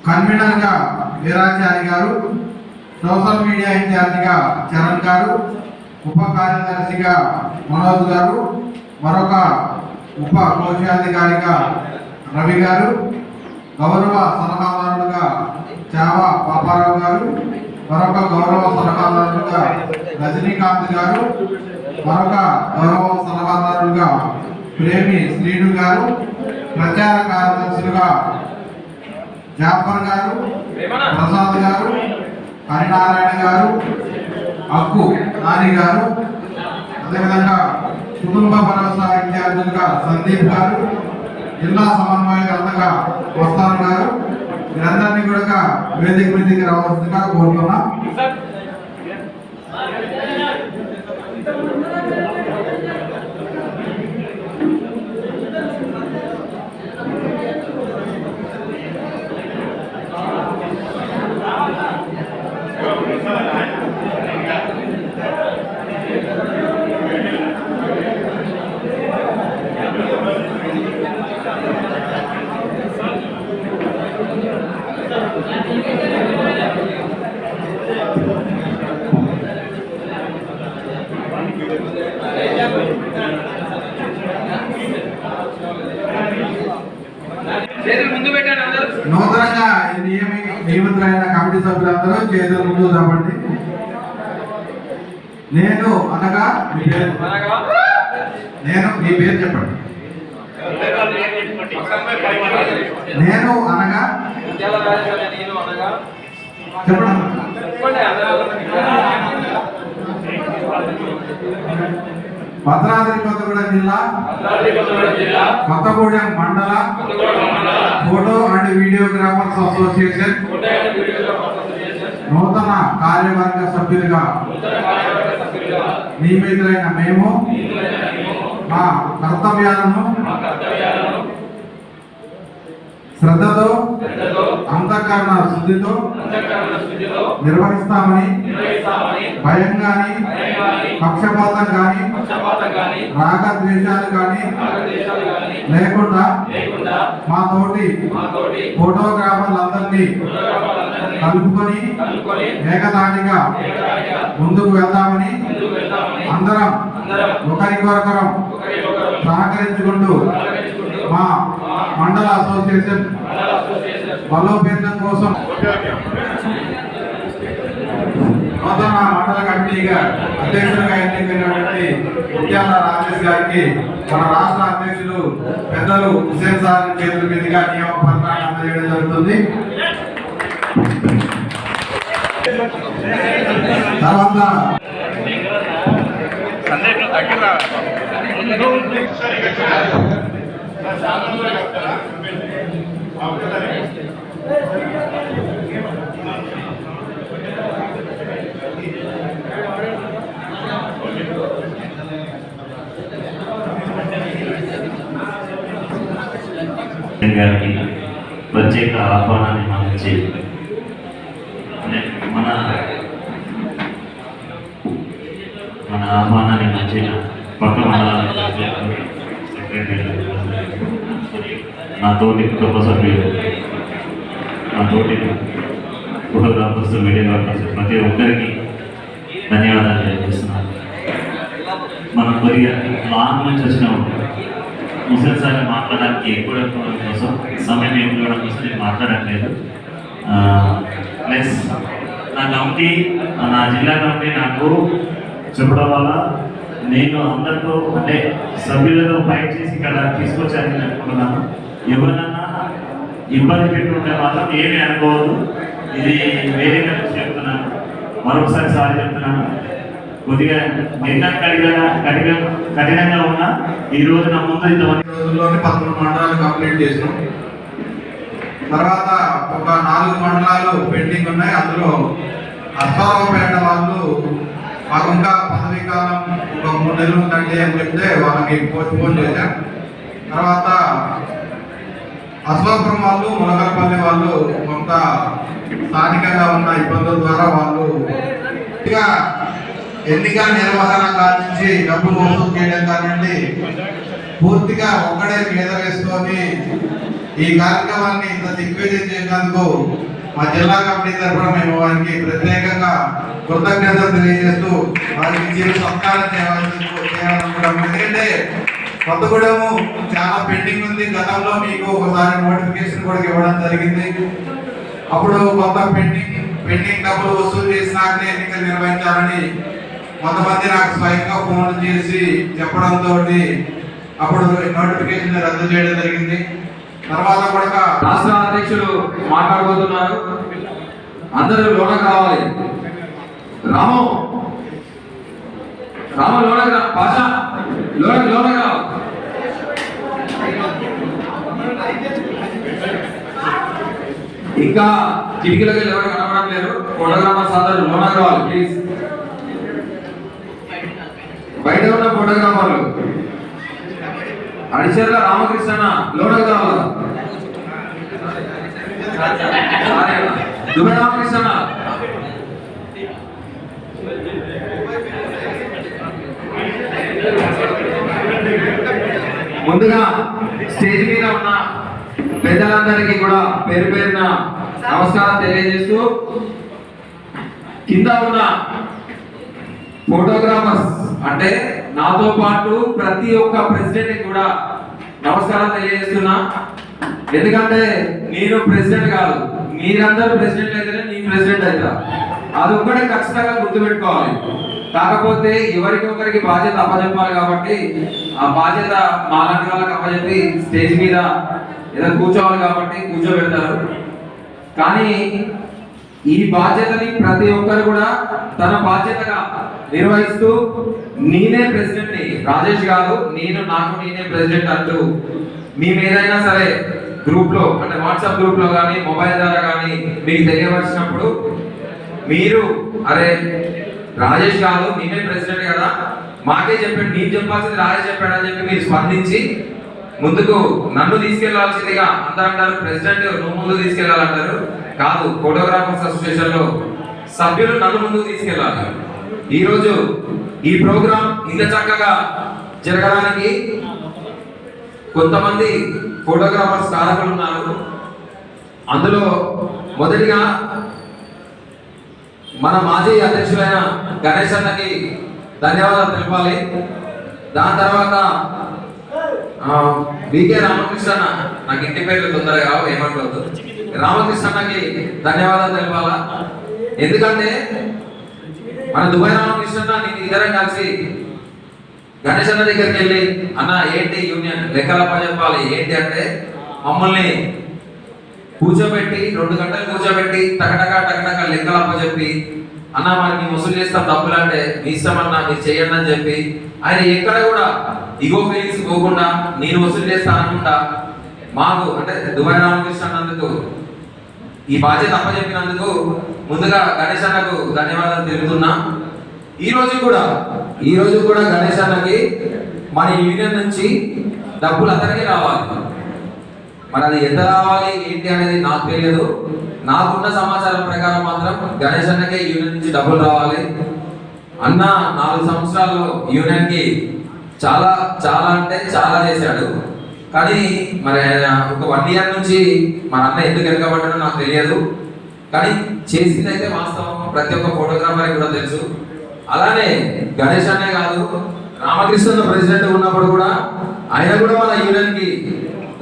కన్వీనర్ గా వీరాచారి గారు, సోషల్ మీడియా ఇన్ఛార్జిగా చరణ్ గారు, ఉప కార్యదర్శిగా మనోజ్ గారు, మరొక ఉప కోశాధికారిగా రవి గారు, గౌరవ సలహాదారులుగా చావా పాపారావు గారు, మరొక గౌరవ సలహాదారులుగా రజనీకాంత్ గారు, మరొక గౌరవ సలహాదారులుగా ప్రేమి శ్రీను గారు, ప్రచార కార్యదర్శులుగా జాఫర్ గారు, ప్రసాద్ గారు, హరినారాయణ గారు, అక్కు నాని గారు, అదేవిధంగా కుటుంబ భరోసా ఇన్ఛార్జీలుగా సందీప్ గారు, జిల్లా సమన్వయకర్తగా వస్తాను గారు, వీరందరినీ కూడా వేదిక మీదకి రావాల్సిందిగా కోరుతున్నాం. నూతనంగా నియమితులైన కమిటీ సభ్యులందరూ చేతుల ముందు చెప్పండి. నేను అనగా మీ పేరు చెప్పండి. నేను అనగా చెప్పండి. భద్రాద్రి కొత్తగూడెం జిల్లా కొత్తగూడెం మండల ఫోటో అండ్ వీడియోగ్రాఫర్స్ అసోసియేషన్ నూతన కార్యవర్గ సభ్యులుగా నియమితులైన మేము మా కర్తవ్యాలను శ్రద్ధతో అంతఃకరణ శుద్ధితో నిర్వహిస్తామని భయం కానీ పక్షపాతం కానీ రాగద్వేషాలు కానీ లేకుండా మా తోటి ఫోటోగ్రాఫర్లందరినీ కలుపుకొని ఏకదాటిగా ముందుకు వెళ్దామని అందరం ఒకరికొరకరం సహకరించుకుంటూ మా మండల అసోసియేషన్ బలోపేతం కోసం నూతన మండల కమిటీగా అధ్యక్షులుగా ఎన్నికైనటువంటి ముత్యాల రాజేష్ గారికి మన రాష్ట్ర అధ్యక్షులు పెద్దలు హుసేన్ సార్ చేతుల మీదుగా నియమ పత్రాన్ని అందజేయడం జరుగుతుంది. తర్వాత గారికి ప్రత్యేక ఆహ్వానాన్ని అందించి మన ఆహ్వానాన్ని మంచిన పక్క మండలానికి సెక్రటరీ, నా తోటి కుటుంబ సభ్యులు, నా తోటి ఫోటోగ్రాఫర్స్, వీడియోగ్రాఫర్స్ ప్రతి ఒక్కరికి ధన్యవాదాలు తెలియజేస్తున్నాను. మనం కొద్దిగా లాంగ్ నుంచి వచ్చినాము. ముసలి సార్ మాట్లాడడానికి ఎక్కువ కోసం సమయం ఎక్కువ కోసం నేను మాట్లాడట్లేదు. ప్లస్ నా కమిటీ, నా జిల్లా కమిటీ నాకు చెప్పడం వల్ల నేను అందరితో అంటే సభ్యులతో ఫైట్ చేసి ఇక్కడ తీసుకొచ్చానని అనుకుంటున్నాను. ఎవరన్నా ఇబ్బంది పెట్టుకుంటే మాత్రం ఏమీ అనుకోవద్దు. ఇది వేరే చెప్తున్నాను, మరొకసారి సారి చెప్తున్నాను. కొద్దిగా కఠినంగా ఉన్నా ఈ రోజు నా ముందు ఇంతమంది రోజుల్లోనే 11 మండలాలు కంప్లీట్ చేసినాం. తర్వాత ఒక 4 మండలాలు పెండింగ్ ఉన్నాయి. అందులో అశ్వారావుపేట వాళ్ళు మాకు ఇంకా పదవీ కాలం ఒక 3 నెలలు ఉందండి అని చెప్తే వాళ్ళకి పోస్ట్పోన్ చేశాం. తర్వాత అశ్వాపురం వాళ్ళు, ములగలపల్లి వాళ్ళు కొంత స్థానికంగా ఉన్న ఇబ్బందుల ద్వారా వాళ్ళు ఎన్నికల నిర్వహణ కానించి డబ్బులు వసూలు చేయడం కానివ్వండి పూర్తిగా ఒక్కడే మీద వేసుకొని ఈ కార్యక్రమాన్ని ఇంత దిగ్విజయం చేసినందుకు మా జిల్లా కమిటీ తరఫున మేము వారికి ప్రత్యేకంగా కృతజ్ఞతలు తెలియజేస్తూ వారికి చిరు సత్కారం చేయాలనుకుంటున్నాం. ఎందుకంటే కొత్తగూడెము చాలా పెండింగ్ ఉంది. గతంలో మీకు ఒకసారి నోటిఫికేషన్ కూడా ఇవ్వడం జరిగింది. అప్పుడు కొంత పెండింగ్ డబ్బులు వసూలు చేసినాకనే ఎన్నికలు నిర్వహించాలని కొంతమంది నాకు స్వయంగా ఫోన్ చేసి చెప్పడంతో అప్పుడు నోటిఫికేషన్ రద్దు చేయడం జరిగింది. తర్వాత కూడా రాష్ట్ర అధ్యక్షులు మాట్లాడబోతున్నారు. అందరూ లోనకు రావాలి. రాము లోనకు భాష లోనకు రావు. ఇంకా కిటికీలకి ఎవరు కనబడడం లేరు. ఫోటోగ్రాఫర్స్ అందరూ లోనకు రావాలి ప్లీజ్. బయట ఉన్న ఫోటోగ్రాఫర్లు అడిచర్ల రామకృష్ణ లోనకు రావాలి. దుబ్బ రామకృష్ణ ముందుగా స్టేజ్ మీద ఉన్న పెద్దలందరికీ కూడా పేరు పేరున నమస్కారం తెలియజేస్తూ కింద ఉన్న ఫోటోగ్రాఫర్స్ అంటే నాతో పాటు ప్రతి ఒక్క ప్రెసిడెంట్ కూడా నమస్కారం తెలియజేస్తున్నా. ఎందుకంటే నేను ప్రెసిడెంట్ కాదు, మీరందరూ ప్రెసిడెంట్ అయితేనే నేను ప్రెసిడెంట్ అవుతా. అది ఒక్కటే ఖచ్చితంగా గుర్తుపెట్టుకోవాలి. కాకపోతే ఎవరికి ఒకరికి బాధ్యత అప్పచెప్పాలి కాబట్టి ఆ బాధ్యత మాలాంటి వాళ్ళకి అప్పచెప్పి స్టేజ్ మీద ఏదో కూర్చోవాలి కాబట్టి కూర్చోబెడతారు. కానీ ఈ బాధ్యతని ప్రతి ఒక్కరు కూడా తన బాధ్యతగా నిర్వహిస్తూ నేనే ప్రెసిడెంట్ ని రాజేష్ గారు నేనే ప్రెసిడెంట్ అంటూ మేము ఏదైనా సరే గ్రూప్ లో అంటే వాట్సాప్ గ్రూప్ లో కానీ మొబైల్ ద్వారా కానీ మీకు తెలియవలసినప్పుడు మీరు అరే రాజేష్ గారు నేనే ప్రెసిడెంట్ కదా మాకే చెప్పాడు, నీకు చెప్పాల్సింది రాజే చెప్పాడు అని చెప్పి మీరు స్పందించి ముందుకు నన్ను తీసుకెళ్లాల్సిందిగా అందరూ అంటారు, ప్రెసిడెంట్ నువ్వు ముందు తీసుకెళ్లాలంటారు. కాదు, ఫోటోగ్రాఫర్స్ అసోసియేషన్ లో సభ్యులు నన్ను ముందుకు తీసుకెళ్లాలి. ఈరోజు ఈ ప్రోగ్రాం ఇంత చక్కగా జరగడానికి కొంతమంది ఫోటోగ్రాఫర్స్ కారకులు ఉన్నారు. అందులో మొదటిగా మన మాజీ అధ్యక్షులైన గణేష్ అన్నకి ధన్యవాదాలు తెలపాలి. దాని తర్వాత వికే రామకృష్ణ, నాకు ఇంటి పేర్లు తొందరగా ఏమంటుంది, రామకృష్ణకి ధన్యవాదాలు తెలపాలా. ఎందుకంటే మన దుబాయ్ రామకృష్ణ నేను ఇద్దరం కలిసి గణేష్ అన్న దగ్గరికి వెళ్ళి, అన్న ఏంటి యూనియన్ లెక్కలప్ప చెప్పాలి ఏంటి అంటే, మమ్మల్ని కూర్చోబెట్టి 2 గంటలు కూర్చోబెట్టి టకటక లెక్కలప్ప చెప్పి, అన్న మరి మేము వసూలు చేస్తాం డబ్బులు అంటే మీ ఇష్టం అన్న, మీరు చేయండి అని చెప్పి ఆయన ఎక్కడ కూడా ఇగో ఫీలింగ్స్ పోకుండా నేను వసూలు చేస్తాను అనుకుంటా మాకు అంటే దుబాయ్ రామకృష్ణ అన్నందుకు ఈ బాధ్యత అప్పచెప్పినందుకు ముందుగా గణేష్ అన్నకు ధన్యవాదాలు తెలుపుతున్నా. ఈ రోజు కూడా గణేష్ అన్నకి మన యూనియన్ నుంచి డబ్బులు అతనికి రావాలి. మరి అది ఎంత రావాలి ఏంటి అనేది నాకు తెలియదు. నాకున్న సమాచారం ప్రకారం మాత్రం గణేష్ అన్నకే యూనియన్ నుంచి డబ్బులు రావాలి. అన్న 4 సంవత్సరాల్లో యూనియన్ కి చాలా చాలా అంటే చాలా చేశాడు. కానీ మరి ఒక 1 ఇయర్ నుంచి మన అన్న ఎందుకు వెనకబడ్డాడో నాకు తెలియదు. కానీ చేసింది అయితే వాస్తవం, ప్రతి ఒక్క ఫోటోగ్రాఫర్ కూడా తెలుసు. అలానే గణేష్ అన్నే కాదు, రామకృష్ణ ప్రెసిడెంట్ ఉన్నప్పుడు కూడా ఆయన కూడా మన యూనియన్ కి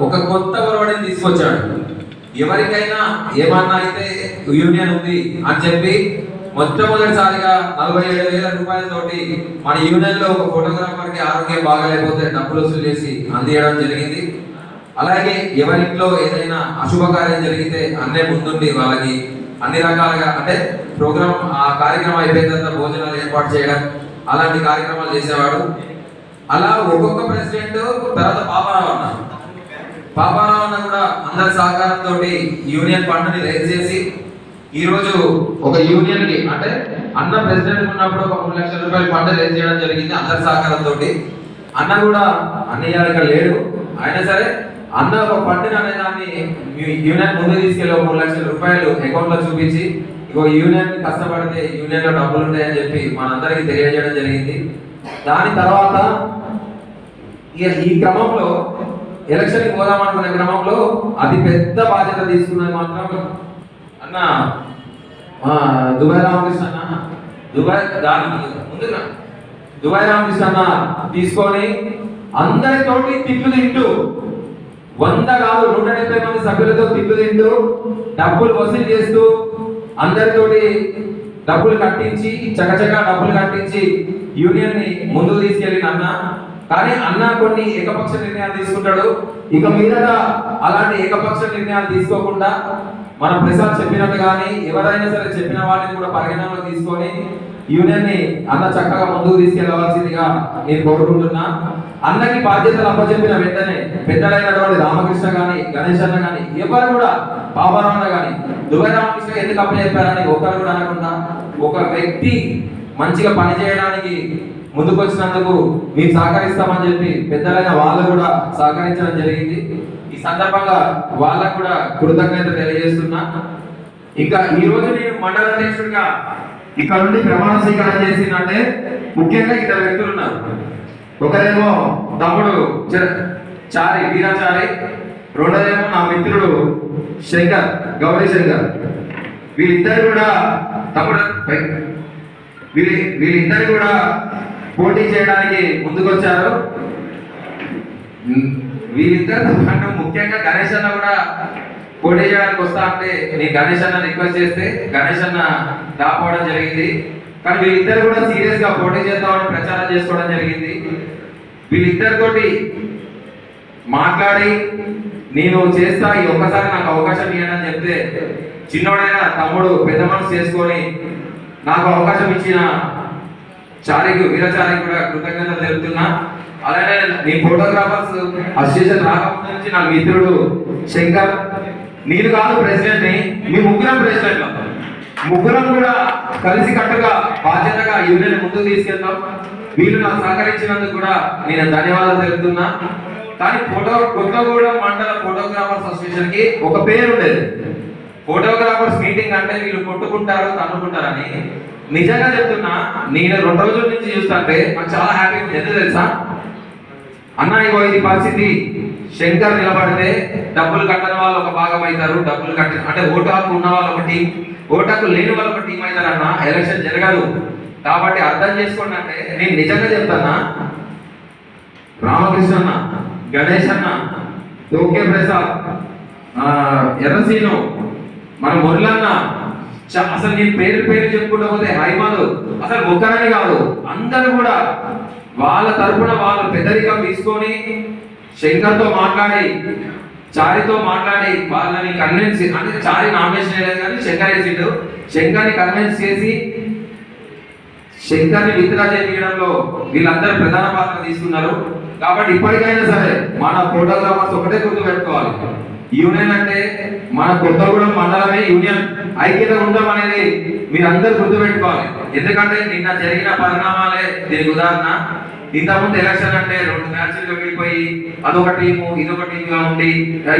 ఒక కొత్త ఒరవడిని తీసుకొచ్చాడు. ఎవరికైనా ఏమన్నా అయితే యూనియన్ ఉంది అని చెప్పి మొట్టమొదటిసారిగా 47,000 రూపాయలతోటి మన యూనియన్ లో ఒక ఫోటోగ్రాఫర్ కి ఆరోగ్యం బాగలేకపోతే డబ్బులు వసూలు చేసి అందియడం జరిగింది. అలాగే ఎవరింట్లో ఏదైనా అశుభకార్యం జరిగితే అన్నే ముందుండి వాళ్ళకి అన్ని రకాలుగా అంటే ప్రోగ్రామ్ ఆ కార్యక్రమం అయిపోయిన తర్వాత భోజనాలు ఏర్పాటు చేయడం అలాంటి కార్యక్రమాలు చేసేవాడు. అలా ఒక్కొక్క ప్రెసిడెంట్ తర్వాత పాపారావు అన్న కూడా అందరి సహకారంతో యూనియన్ ఫండ్ ని రైజ్ చేసి ఈ రోజు ఒక యూనియన్ కి అంటే అన్న ప్రెసిడెంట్ ఉన్నప్పుడు ఒక 3 లక్షల రూపాయలు ఫండ్ రైజ్ చేయడం జరిగింది అందరి సహకారంతో. అన్న కూడా అన్నయ్య ఇక్కడ లేడు, అయినా సరే అన్న ఒక ఫండ్ అనే దాన్ని యూనియన్ ముందు తీసుకెళ్ళి 3 లక్షల రూపాయలు అకౌంట్ లో చూపించి ఇగో యూనియన్ కష్టపడితే యూనియన్ లో డబ్బులు ఉంటాయని చెప్పి మనందరికీ తెలియజేయడం జరిగింది. దాని తర్వాత ఈ క్రమంలో ఎలక్షన్ కి పోదాం అనుకునే క్రమంలో అతి పెద్ద బాధ్యత తీసుకున్నది మాత్రం అన్న దుబాయ్ రామకృష్ణ అన్న. దుబాయ్ రామకృష్ణ అన్న తీసుకొని అందరితోటి తిట్లు తింటూ 100 కాదు 170 మంది సభ్యులతో తిట్లు తింటూ డబ్బులు వసూలు చేస్తూ అందరితోటి డబ్బులు కట్టించి చకచకా డబ్బులు కట్టించి యూనియన్ ని ముందుకు తీసుకెళ్ళిన అన్న. కానీ అన్న కొన్ని ఏకపక్ష నిర్ణయాలు తీసుకుంటాడు. ఇక మీదట అలాంటి ఏకపక్ష నిర్ణయాలు తీసుకోకుండా మన ప్రసాద్ చెప్పినట్టు కానీ ఎవరైనా సరే చెప్పిన వాటిని కూడా పరిగణనలో తీసుకొని యూనియన్ ని అన్న చక్కగా ముందుకు తీసుకెళ్లవలసిందిగా నేను కోరుకుంటున్నా. అన్నకి బాధ్యతలు అప్పచెప్పిన వెంటనే పెద్దలైనటువంటి రామకృష్ణ గాని గణేష్ అన్న గాని ఎవరు కూడా బాబారావు అన్న గాని దుబాయ్ రామకృష్ణ ఎందుకు అప్పచెప్పారని ఒకరు కూడా అనకుండా ఒక వ్యక్తి మంచిగా పనిచేయడానికి ముందుకు వచ్చినందుకు మీరు సహకరిస్తామని చెప్పి పెద్దలైన వాళ్ళు కూడా సహకరించడం జరిగింది. ఈ సందర్భంగా వాళ్ళకు కూడా కృతజ్ఞత తెలియజేస్తున్నా. ఇంకా ఈ రోజు నేను మండల అధ్యక్షుడిగా ఇక్కడ నుండి ప్రమాణ స్వీకారం చేసినంటే ముఖ్యంగా 2 వ్యక్తులు ఉన్నారు. ఒకరేమో తమ్ముడు చారి వీరాచారి, రెండోదేమో నా మిత్రుడు శంకర్ గౌరీ శంకర్. వీళ్ళిద్దరు కూడా తమ్ముడు వీళ్ళిద్దరు కూడా పోటీ చేయడానికి ముందుకొచ్చారు. వీళ్ళిద్దరు ముఖ్యంగా గణేష్ అన్న కూడా పోటీ చేయడానికి వస్తా అంటే నేను గణేష్ అన్న రిక్వెస్ట్ చేస్తే గణేష్ అన్న దాపోవడం జరిగింది. కానీ వీళ్ళిద్దరు కూడా సీరియస్ గా పోటీ చేద్దామని ప్రచారం చేసుకోవడం జరిగింది. వీళ్ళిద్దరితోటి మాట్లాడి నేను చేస్తా ఈ ఒక్కసారి నాకు అవకాశం ఇవ్వండి అని చెప్తే చిన్నోడైనా తమ్ముడు పెద్ద మనసు చేసుకొని నాకు అవకాశం ఇచ్చిన వీరచారికి కూడా కృతజ్ఞతలు తెలుపుతున్నా. అలానే నీ ఫోటోగ్రాఫర్స్ అసోసియేషన్ రాకముందు నుంచి నా మిత్రుడు శంకర్, నేను కాదు ప్రెసిడెంట్ ని, మీ ముగ్గురం ప్రెసిడెంట్, ముగ్గురం కూడా కలిసి కట్టుగా బాధ్యతగా యూనియన్ ముందుకు తీసుకెళ్తాం. వీళ్ళు నాకు సహకరించినందుకు కూడా నేను ధన్యవాదాలు తెలుపుతున్నా. కానీ కొత్తగూడెం మండల ఫోటోగ్రాఫర్స్ అసోసియేషన్ కి ఒక పేరు ఉండేది. ఫోటోగ్రాఫర్స్ మీటింగ్ అంటే వీళ్ళు కొట్టుకుంటారు తన్నుకుంటారని. నిజంగా చెప్తున్నా, నేను 2 రోజుల నుంచి చూస్తుంటే నాకు చాలా హ్యాపీగా ఉంది. ఎందుకు తెలుసా అన్న, ఇగో ఇది పరిస్థితి. శంకర్ నిలబడితే డబ్బులు కట్టని వాళ్ళు ఒక భాగం అవుతారు, డబ్బులు కట్టిన అంటే ఓటు హక్కు ఉన్న వాళ్ళు ఒక టీం, ఓటు హక్కు లేని వాళ్ళు ఒక టీం అవుతారన్న. ఎలక్షన్ జరగదు కాబట్టి అర్థం చేసుకోండి. అంటే నేను నిజంగా చెప్తానా, రామకృష్ణ అన్న, గణేష్ అన్న, ఓకే ప్రసాద్, ఎర్రసీను, మన మురళన్న, అసలు నేను పేరు చెప్పుకుంటూ పోతే హైమాదు అసలు ఒక్కరని కాదు, అందరూ కూడా వాళ్ళ తరపున వాళ్ళు పెద్దరికం తీసుకొని శంకర్తో మాట్లాడి, చారితో మాట్లాడి వాళ్ళని కన్విన్స్, అంటే చారి నామినేషన్ వేయలేదు కానీ శంకర్ వేసిండు. శంకర్ని కన్విన్స్ చేసి శంకర్ని విత్డ్రా చేయించడంలో వీళ్ళందరూ ప్రధాన పాత్ర తీసుకున్నారు. కాబట్టి ఇప్పటికైనా సరే మన ఫోటోగ్రాఫర్స్ ఒకటే గుర్తు పెట్టుకోవాలి, యూనియన్ అంటే మన కొత్తగూడెం మండలమే యూనియన్, ఐక్యత ఉండడం అనేది మీరందరూ గుర్తు పెట్టుకోవాలి. ఎందుకంటే నిన్న జరిగిన పరిణామాలే దీనికి ఉదాహరణ. ఇంతకుముందు ఎలక్షన్ అంటే 2 మ్యాచ్లు వెళ్ళిపోయి అదొక టీము ఇదొక టీముగా ఉండి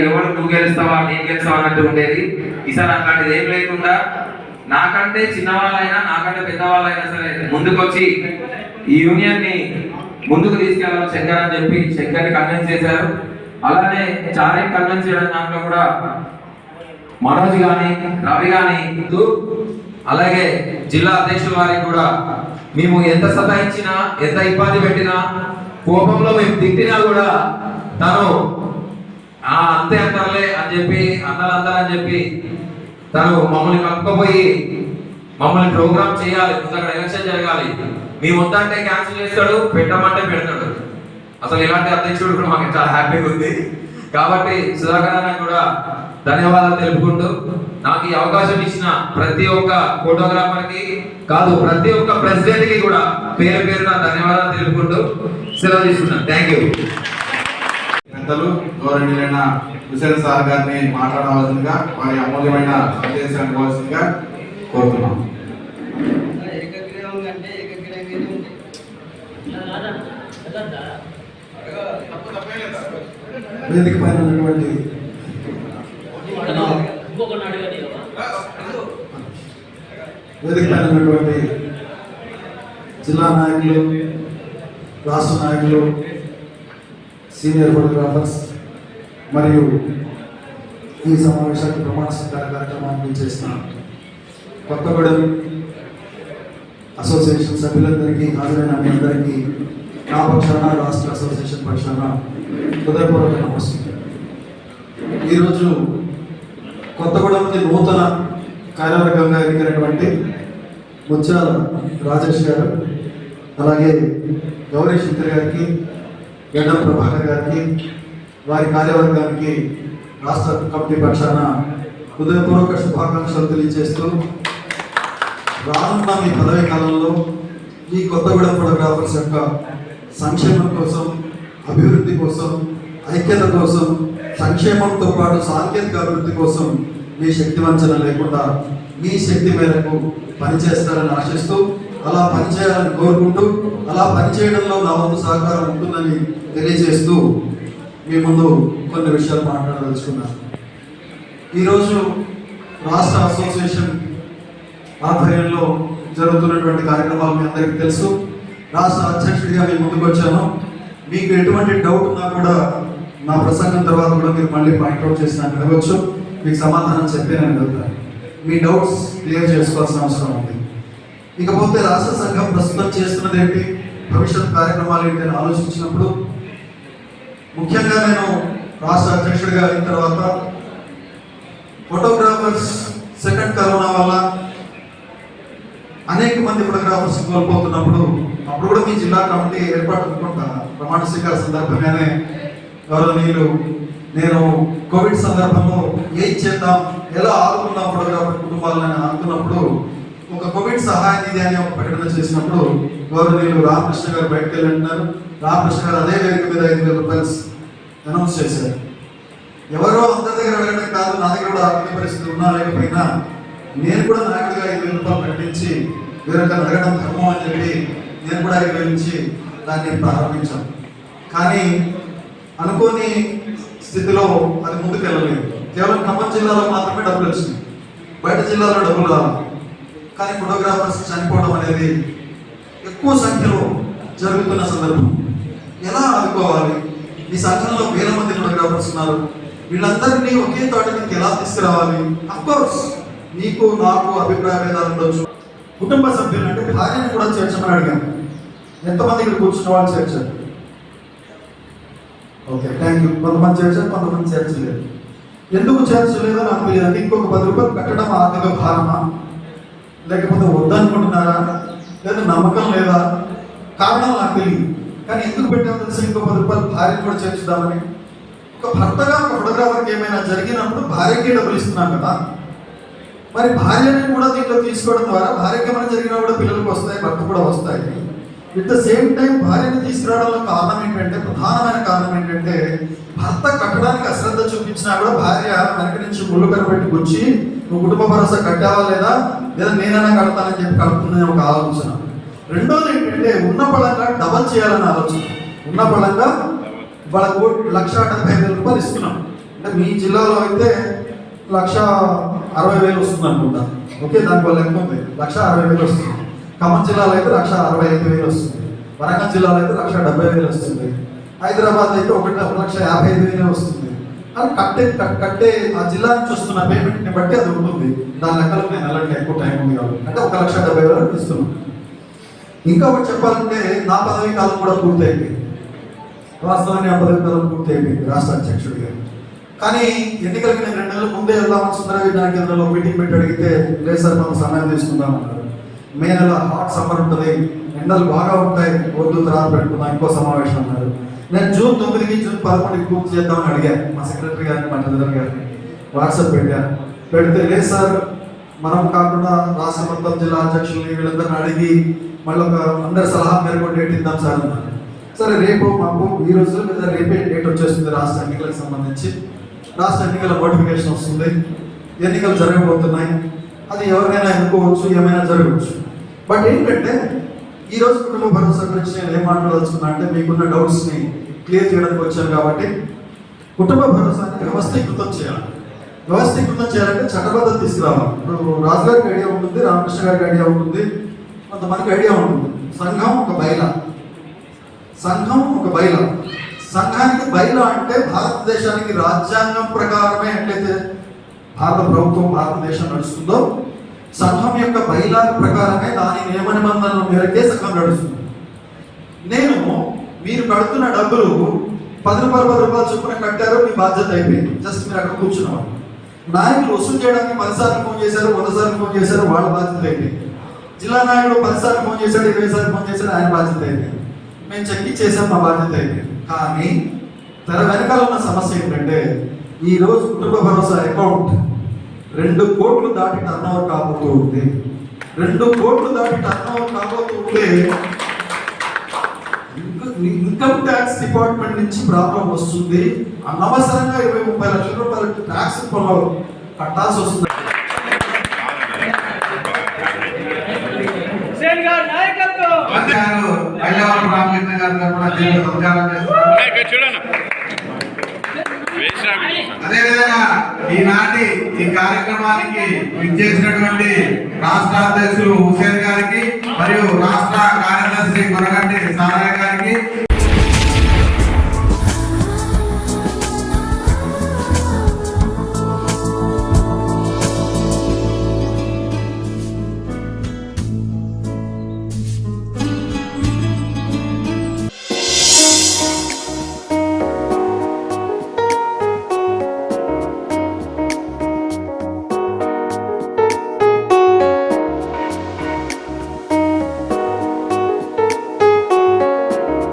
ఎవరు నువ్వు గెలుస్తావా నేను గెలుస్తావా అన్నట్టు ఉండేది. ఈసారి అట్లాంటిది ఏం లేకుండా నాకంటే చిన్నవాళ్ళైనా నాకంటే పెద్దవాళ్ళైనా సరే ముందుకొచ్చి ఈ యూనియన్ ని ముందుకు తీసుకెళ్ళాలి శంకర్ అని చెప్పి శంకర్ని కన్విన్స్ చేశారు. అలానే చారిని కన్విన్స్ చేయడం దాంట్లో కూడా మనోజ్ గాని రవి గాని, అలాగే జిల్లా అధ్యక్షుల వారికి కూడా మేము ఎంత సతాయించినా ఎంత ఇబ్బంది పెట్టినా కోపంలో మేము తిట్టినా కూడా తను అంతే అంటారులే అని చెప్పి అందరూ అని చెప్పి తను మమ్మల్ని కలుపుకోపోయి మమ్మల్ని ప్రోగ్రామ్ చేయాలి, ముందు అక్కడ ఎలక్షన్ జరగాలి, మేము వద్దంటే క్యాన్సిల్ చేస్తాడు, పెట్టమంటే పెడతాడు. అసలు ఇలాంటి అధ్యక్షుడు కూడా మాకు చాలా హ్యాపీగా ఉంది. కాబట్టి సుధాకర్ అన్న కూడా ధన్యవాదాలు తెలుపుకుంటూ నాకు ఈ అవకాశం ఇచ్చిన ప్రతి ఒక్క ఫోటోగ్రాఫర్ కి కాదు ప్రతి ఒక్క ప్రెసిడెంట్ కి కూడా పేరున ధన్యవాదాలు తెలుపుకుంటూ సెలవు తీసుకున్నాను. Thank you. పెద్దలు గౌరవనీయులైన హుసేన్ సార్ గారిని మాట్లాడవలసిందిగా వారి అమూల్యమైన సందేశాన్ని ఇవ్వాల్సిందిగా కోరుతున్నాం. వేదిక పైన ఉన్నటువంటి జిల్లా నాయకులు, రాష్ట్ర నాయకులు, సీనియర్ ఫోటోగ్రాఫర్స్ మరియు ఈ సమావేశానికి ప్రమాణ స్వీకార కార్యక్రమాన్ని చేసిన కొత్తగూడెం అసోసియేషన్ సభ్యులందరికీ, హాజరైన మీ అందరికీ నా పక్షాన రాష్ట్ర అసోసియేషన్ పక్షాన హృదయపూర్వక నమస్కారం. ఈరోజు కొత్తగూడెంకి నూతన కార్యవర్గంగా ఎన్నికైనటువంటి ముత్యాల రాజేష్ గారు, అలాగే గౌరీ శంకర్ గారికి, గడ్డం ప్రభాకర్ గారికి, వారి కార్యవర్గానికి రాష్ట్ర కమిటీ పక్షాన హృదయపూర్వక శుభాకాంక్షలు తెలియజేస్తూ రానున్న మీ పదవి కాలంలో ఈ కొత్తగూడెం ఫోటోగ్రాఫర్స్ యొక్క సంక్షేమం కోసం, అభివృద్ధి కోసం, ఐక్యత కోసం, సంక్షేమంతో పాటు సాంకేతిక అభివృద్ధి కోసం మీ శక్తి వంచన లేకుండా మీ శక్తి మేరకు పనిచేస్తారని ఆశిస్తూ, అలా పనిచేయాలని కోరుకుంటూ, అలా పనిచేయడంలో నా వంతు సహకారం ఉంటుందని తెలియజేస్తూ మీ ముందు కొన్ని విషయాలు మాట్లాడదలుచుకున్నాను. ఈరోజు రాష్ట్ర అసోసియేషన్ ఆధ్వర్యంలో జరుగుతున్నటువంటి కార్యక్రమాలు మీ అందరికీ తెలుసు. రాష్ట్ర అధ్యక్షుడిగా మీ ముందుకు వచ్చాను. మీకు ఎటువంటి డౌట్ ఉన్నా కూడా నా ప్రసంగం తర్వాత కూడా మీరు మళ్ళీ పాయింట్అవుట్ చేసి నాకు అడగవచ్చు. మీకు సమాధానం చెప్పే నేను వెళ్తాను. మీ డౌట్స్ క్లియర్ చేసుకోవాల్సిన అవసరం ఉంది. ఇకపోతే రాష్ట్ర సంఘం ప్రస్తుతం చేస్తున్నది ఏంటి, భవిష్యత్ కార్యక్రమాలు ఏంటి అని ఆలోచించినప్పుడు ముఖ్యంగా నేను రాష్ట్ర అధ్యక్షుడిగా అయిన తర్వాత ఫోటోగ్రాఫర్స్ సెకండ్ కరోనా వల్ల అనేక మంది ఫోటోగ్రాఫర్స్ కోల్పోతున్నప్పుడు అప్పుడు కూడా మీ జిల్లా కమిటీ ఏర్పాటు అనుకుంటా ప్రమాణ స్వీకార సందర్భంగానే గౌరవనీయులు నేను కోవిడ్ సందర్భంలో ఏం చేద్దాం, ఎలా ఆదుకుందాం ఫోటోగ్రాఫర్ కుటుంబాలను అనుకున్నప్పుడు ఒక కోవిడ్ సహాయ నిధి అని ఒక ప్రకటన చేసినప్పుడు గౌరవనీయులు రామకృష్ణ గారు బయటకు వెళ్ళంటున్నారు. రామకృష్ణ గారు అదే వేదిక మీద 5,000 రూపాయలు అనౌన్స్ చేశారు. ఎవరో అందరి దగ్గర అడగడం కాదు, నా దగ్గర కూడా ఆర్థిక పరిస్థితి ఉన్నా లేకపోయినా నేను కూడా నాయకుడిగా 5,000 రూపాయలు ప్రకటించి వీరొకరు అడగడం ధర్మం అని చెప్పి నేను కూడా 5,000 నుంచి దాన్ని ప్రారంభించాం. కానీ అనుకోని స్థితిలో అది ముందుకు వెళ్ళలేదు. కేవలం ఖమ్మం జిల్లాలో మాత్రమే డబ్బులు వచ్చినాయి, బయట జిల్లాలో డబ్బులు రావాలి. కానీ ఫోటోగ్రాఫర్స్ చనిపోవడం అనేది ఎక్కువ సంఖ్యలో జరుగుతున్న సందర్భం. ఎలా ఆదుకోవాలి? ఈ సంఘంలో వేల మంది ఫోటోగ్రాఫర్స్ ఉన్నారు, వీళ్ళందరినీ ఒకే తోటకి ఎలా తీసుకురావాలి? అఫ్కోర్స్ నీకు నాకు అభిప్రాయ భేదాలు ఉండొచ్చు. కుటుంబ సభ్యులు అంటే భార్యను కూడా చేర్చమని అడిగాను. ఎంతమంది ఇక్కడ కూర్చున్న వాళ్ళు చేర్చారు? Okay, thank you. కొంతమంది చేర్చారు, కొంతమంది చేర్చలేదు. ఎందుకు చేర్చలేదో నాకు తెలియదు. అంటే ఇంకొక 10 రూపాయలు కట్టడం ఆర్థిక భారమా, లేకపోతే వద్దనుకుంటున్నారా, లేదా నమ్మకం లేదా? కారణం నాకు తెలియదు. కానీ ఎందుకు పెట్టామో తెలిసి ఇంకో 10 రూపాయలు భార్యను కూడా చేర్చుదామని. ఒక భర్తగా ఒక ఫోటోగ్రాఫర్కి ఏమైనా జరిగినప్పుడు భార్యకి డబ్బులు ఇస్తున్నాం కదా, మరి భార్యని కూడా దీంట్లో తీసుకోవడం ద్వారా భార్యకి ఏమైనా జరిగినా కూడా పిల్లలకు వస్తాయి, భర్త కూడా వస్తాయి. ఎట్ ద సేమ్ టైం భార్యను తీసుకురావడంలో కారణం ఏంటంటే, ప్రధానమైన కారణం ఏంటంటే, భర్త కట్టడానికి అశ్రద్ధ చూపించినా కూడా భార్య వెనక నుంచి ముళ్ళు కనబెట్టి వచ్చి నువ్వు కుటుంబ భరోసా కట్టావా లేదా నేనైనా కడతానని చెప్పి కడుతుందనే ఒక ఆలోచన. రెండోది ఏంటంటే, ఉన్న పళంగా డబల్ చేయాలనే ఆలోచన. ఉన్న పళంగా వాళ్ళకు 1,75,000 రూపాయలు ఇస్తున్నాం. అంటే మీ జిల్లాలో అయితే 1,60,000 వస్తుంది అనుకుంటా. ఓకే, దానివల్ల లెక్క ఉంది, 1,60,000 వస్తుంది. ఖమ్మం జిల్లాలో అయితే 1,65,000 వస్తుంది. వరంగల్ జిల్లాలో అయితే 1,70,000 వస్తుంది. హైదరాబాద్ అయితే 1,55,000 వస్తుంది. అది కట్టే ఆ జిల్లా నుంచి వస్తున్న పేమెంట్ని బట్టి అది ఉంటుంది. దాని లెక్కలో నేను వెళ్ళండి, ఎక్కువ టైం ఉంది కాబట్టి. అంటే 1,70,000 ఇస్తున్నాం. ఇంకా ఒకటి చెప్పాలంటే, నా పదవి కాలం కూడా పూర్తయిపోయింది. వాస్తవాన్ని ఆ పదవి కాలం పూర్తయిపోయింది రాష్ట్ర అధ్యక్షుడిగా. కానీ ఎన్నికలకి నేను 2 నెలల ముందే వెళ్దామని సుందర విజ్ఞాన కేంద్రంలో మీటింగ్ పెట్టి అడిగితే, లేదు సార్ కొంత సమయం తీసుకుందామన్నారు. మే నెల హాట్ సమ్మర్ ఉంటుంది, ఎండలు బాగా ఉంటాయి, వద్దు తర్వాత పెట్టుకుందాం, ఇంకో సమావేశం అన్నారు. నేను జూన్ 9కి జూన్ 11కి పూర్తి చేద్దామని అడిగాను మా సెక్రటరీ గారిని, మా ట్రెజరర్ గారిని. వాట్సాప్ పెడితే లేదు సార్, మనం కాకుండా రాష్ట్ర మొత్తం జిల్లా అధ్యక్షుల్ని వీళ్ళందరిని అడిగి మళ్ళీ ఒక అందరి సలహా మేరకు డేట్ ఇద్దాం సార్ అన్నారు. సరే, రేపు మాకు ఈ రోజు లేదా రేపే డేట్ వచ్చేస్తుంది రాష్ట్ర ఎన్నికలకు సంబంధించి. రాష్ట్ర ఎన్నికల నోటిఫికేషన్ వస్తుంది, ఎన్నికలు జరగబోతున్నాయి. అది ఎవరినైనా ఎన్నుకోవచ్చు, ఏమైనా జరగవచ్చు. బట్ ఏంటంటే, ఈరోజు కుటుంబ భరోసా గురించి నేను ఏం మాట్లాడదలుచుకున్నా అంటే, మీకున్న డౌట్స్ని క్లియర్ చేయడానికి వచ్చాను. కాబట్టి కుటుంబ భరోసాని వ్యవస్థీకృతం చేయాలి. వ్యవస్థీకృతం చేయాలంటే చట్టబద్ధత తీసుకురావాలి. ఇప్పుడు రాజు గారికి ఐడియా ఉంటుంది, రామకృష్ణ గారికి ఐడియా ఉంటుంది, కొంతమందికి ఐడియా ఉంటుంది. సంఘం ఒక బైలా, సంఘానికి బైలా అంటే భారతదేశానికి రాజ్యాంగం ప్రకారమే ఎట్లయితే భారత ప్రభుత్వం భారతదేశం నడుస్తుందో, సంఘం యొక్క బైలా ప్రకారమే దాని నియమ నిబంధనల మేరకే సంఘం నడుస్తుంది. మీరు కడుతున్న డబ్బులు 10 రూపాయలు చొప్పున కట్టారు, మీ బాధ్యత అయిపోయింది. జస్ట్ మీరు అక్కడ కూర్చున్నవాడు. నాయకులు వసూలు చేయడానికి 10 సార్లు ఫోన్ చేశారు, 100 సార్లు ఫోన్ చేశారు, వాళ్ళ బాధ్యత అయిపోయింది. జిల్లా నాయకుడు 10 సార్లు ఫోన్ చేశాడు, 20 సార్లు ఫోన్ చేశాడు, ఆయన బాధ్యత అయిపోయింది. మేము చెక్కి చేసాం, మా బాధ్యత అయిపోయింది. కానీ తెర వెనకాల ఉన్న సమస్య ఏంటంటే, ఈ రోజు కుటుంబ భరోసా అకౌంట్ 2 కోట్లు దాటి టర్నోవర్ కాబోతూ ఉంది. 2 కోట్లు దాటి టర్నోవర్ కాబోతూ ఉంటే ఇన్కమ్ ట్యాక్స్ డిపార్ట్మెంట్ నుంచి ప్రాబ్లం వస్తుంది. అనవసరంగా 20-30 లక్షల రూపాయలు ట్యాక్స్ కట్టాల్సి వస్తుంది. అదేవిధంగా ఈనాటి ఈ కార్యక్రమానికి విచ్చేసినటువంటి రాష్ట్ర అధ్యక్షులు హుసేన్ గారికి మరియు రాష్ట్ర కార్యదర్శి కొనగంటి సారయ్య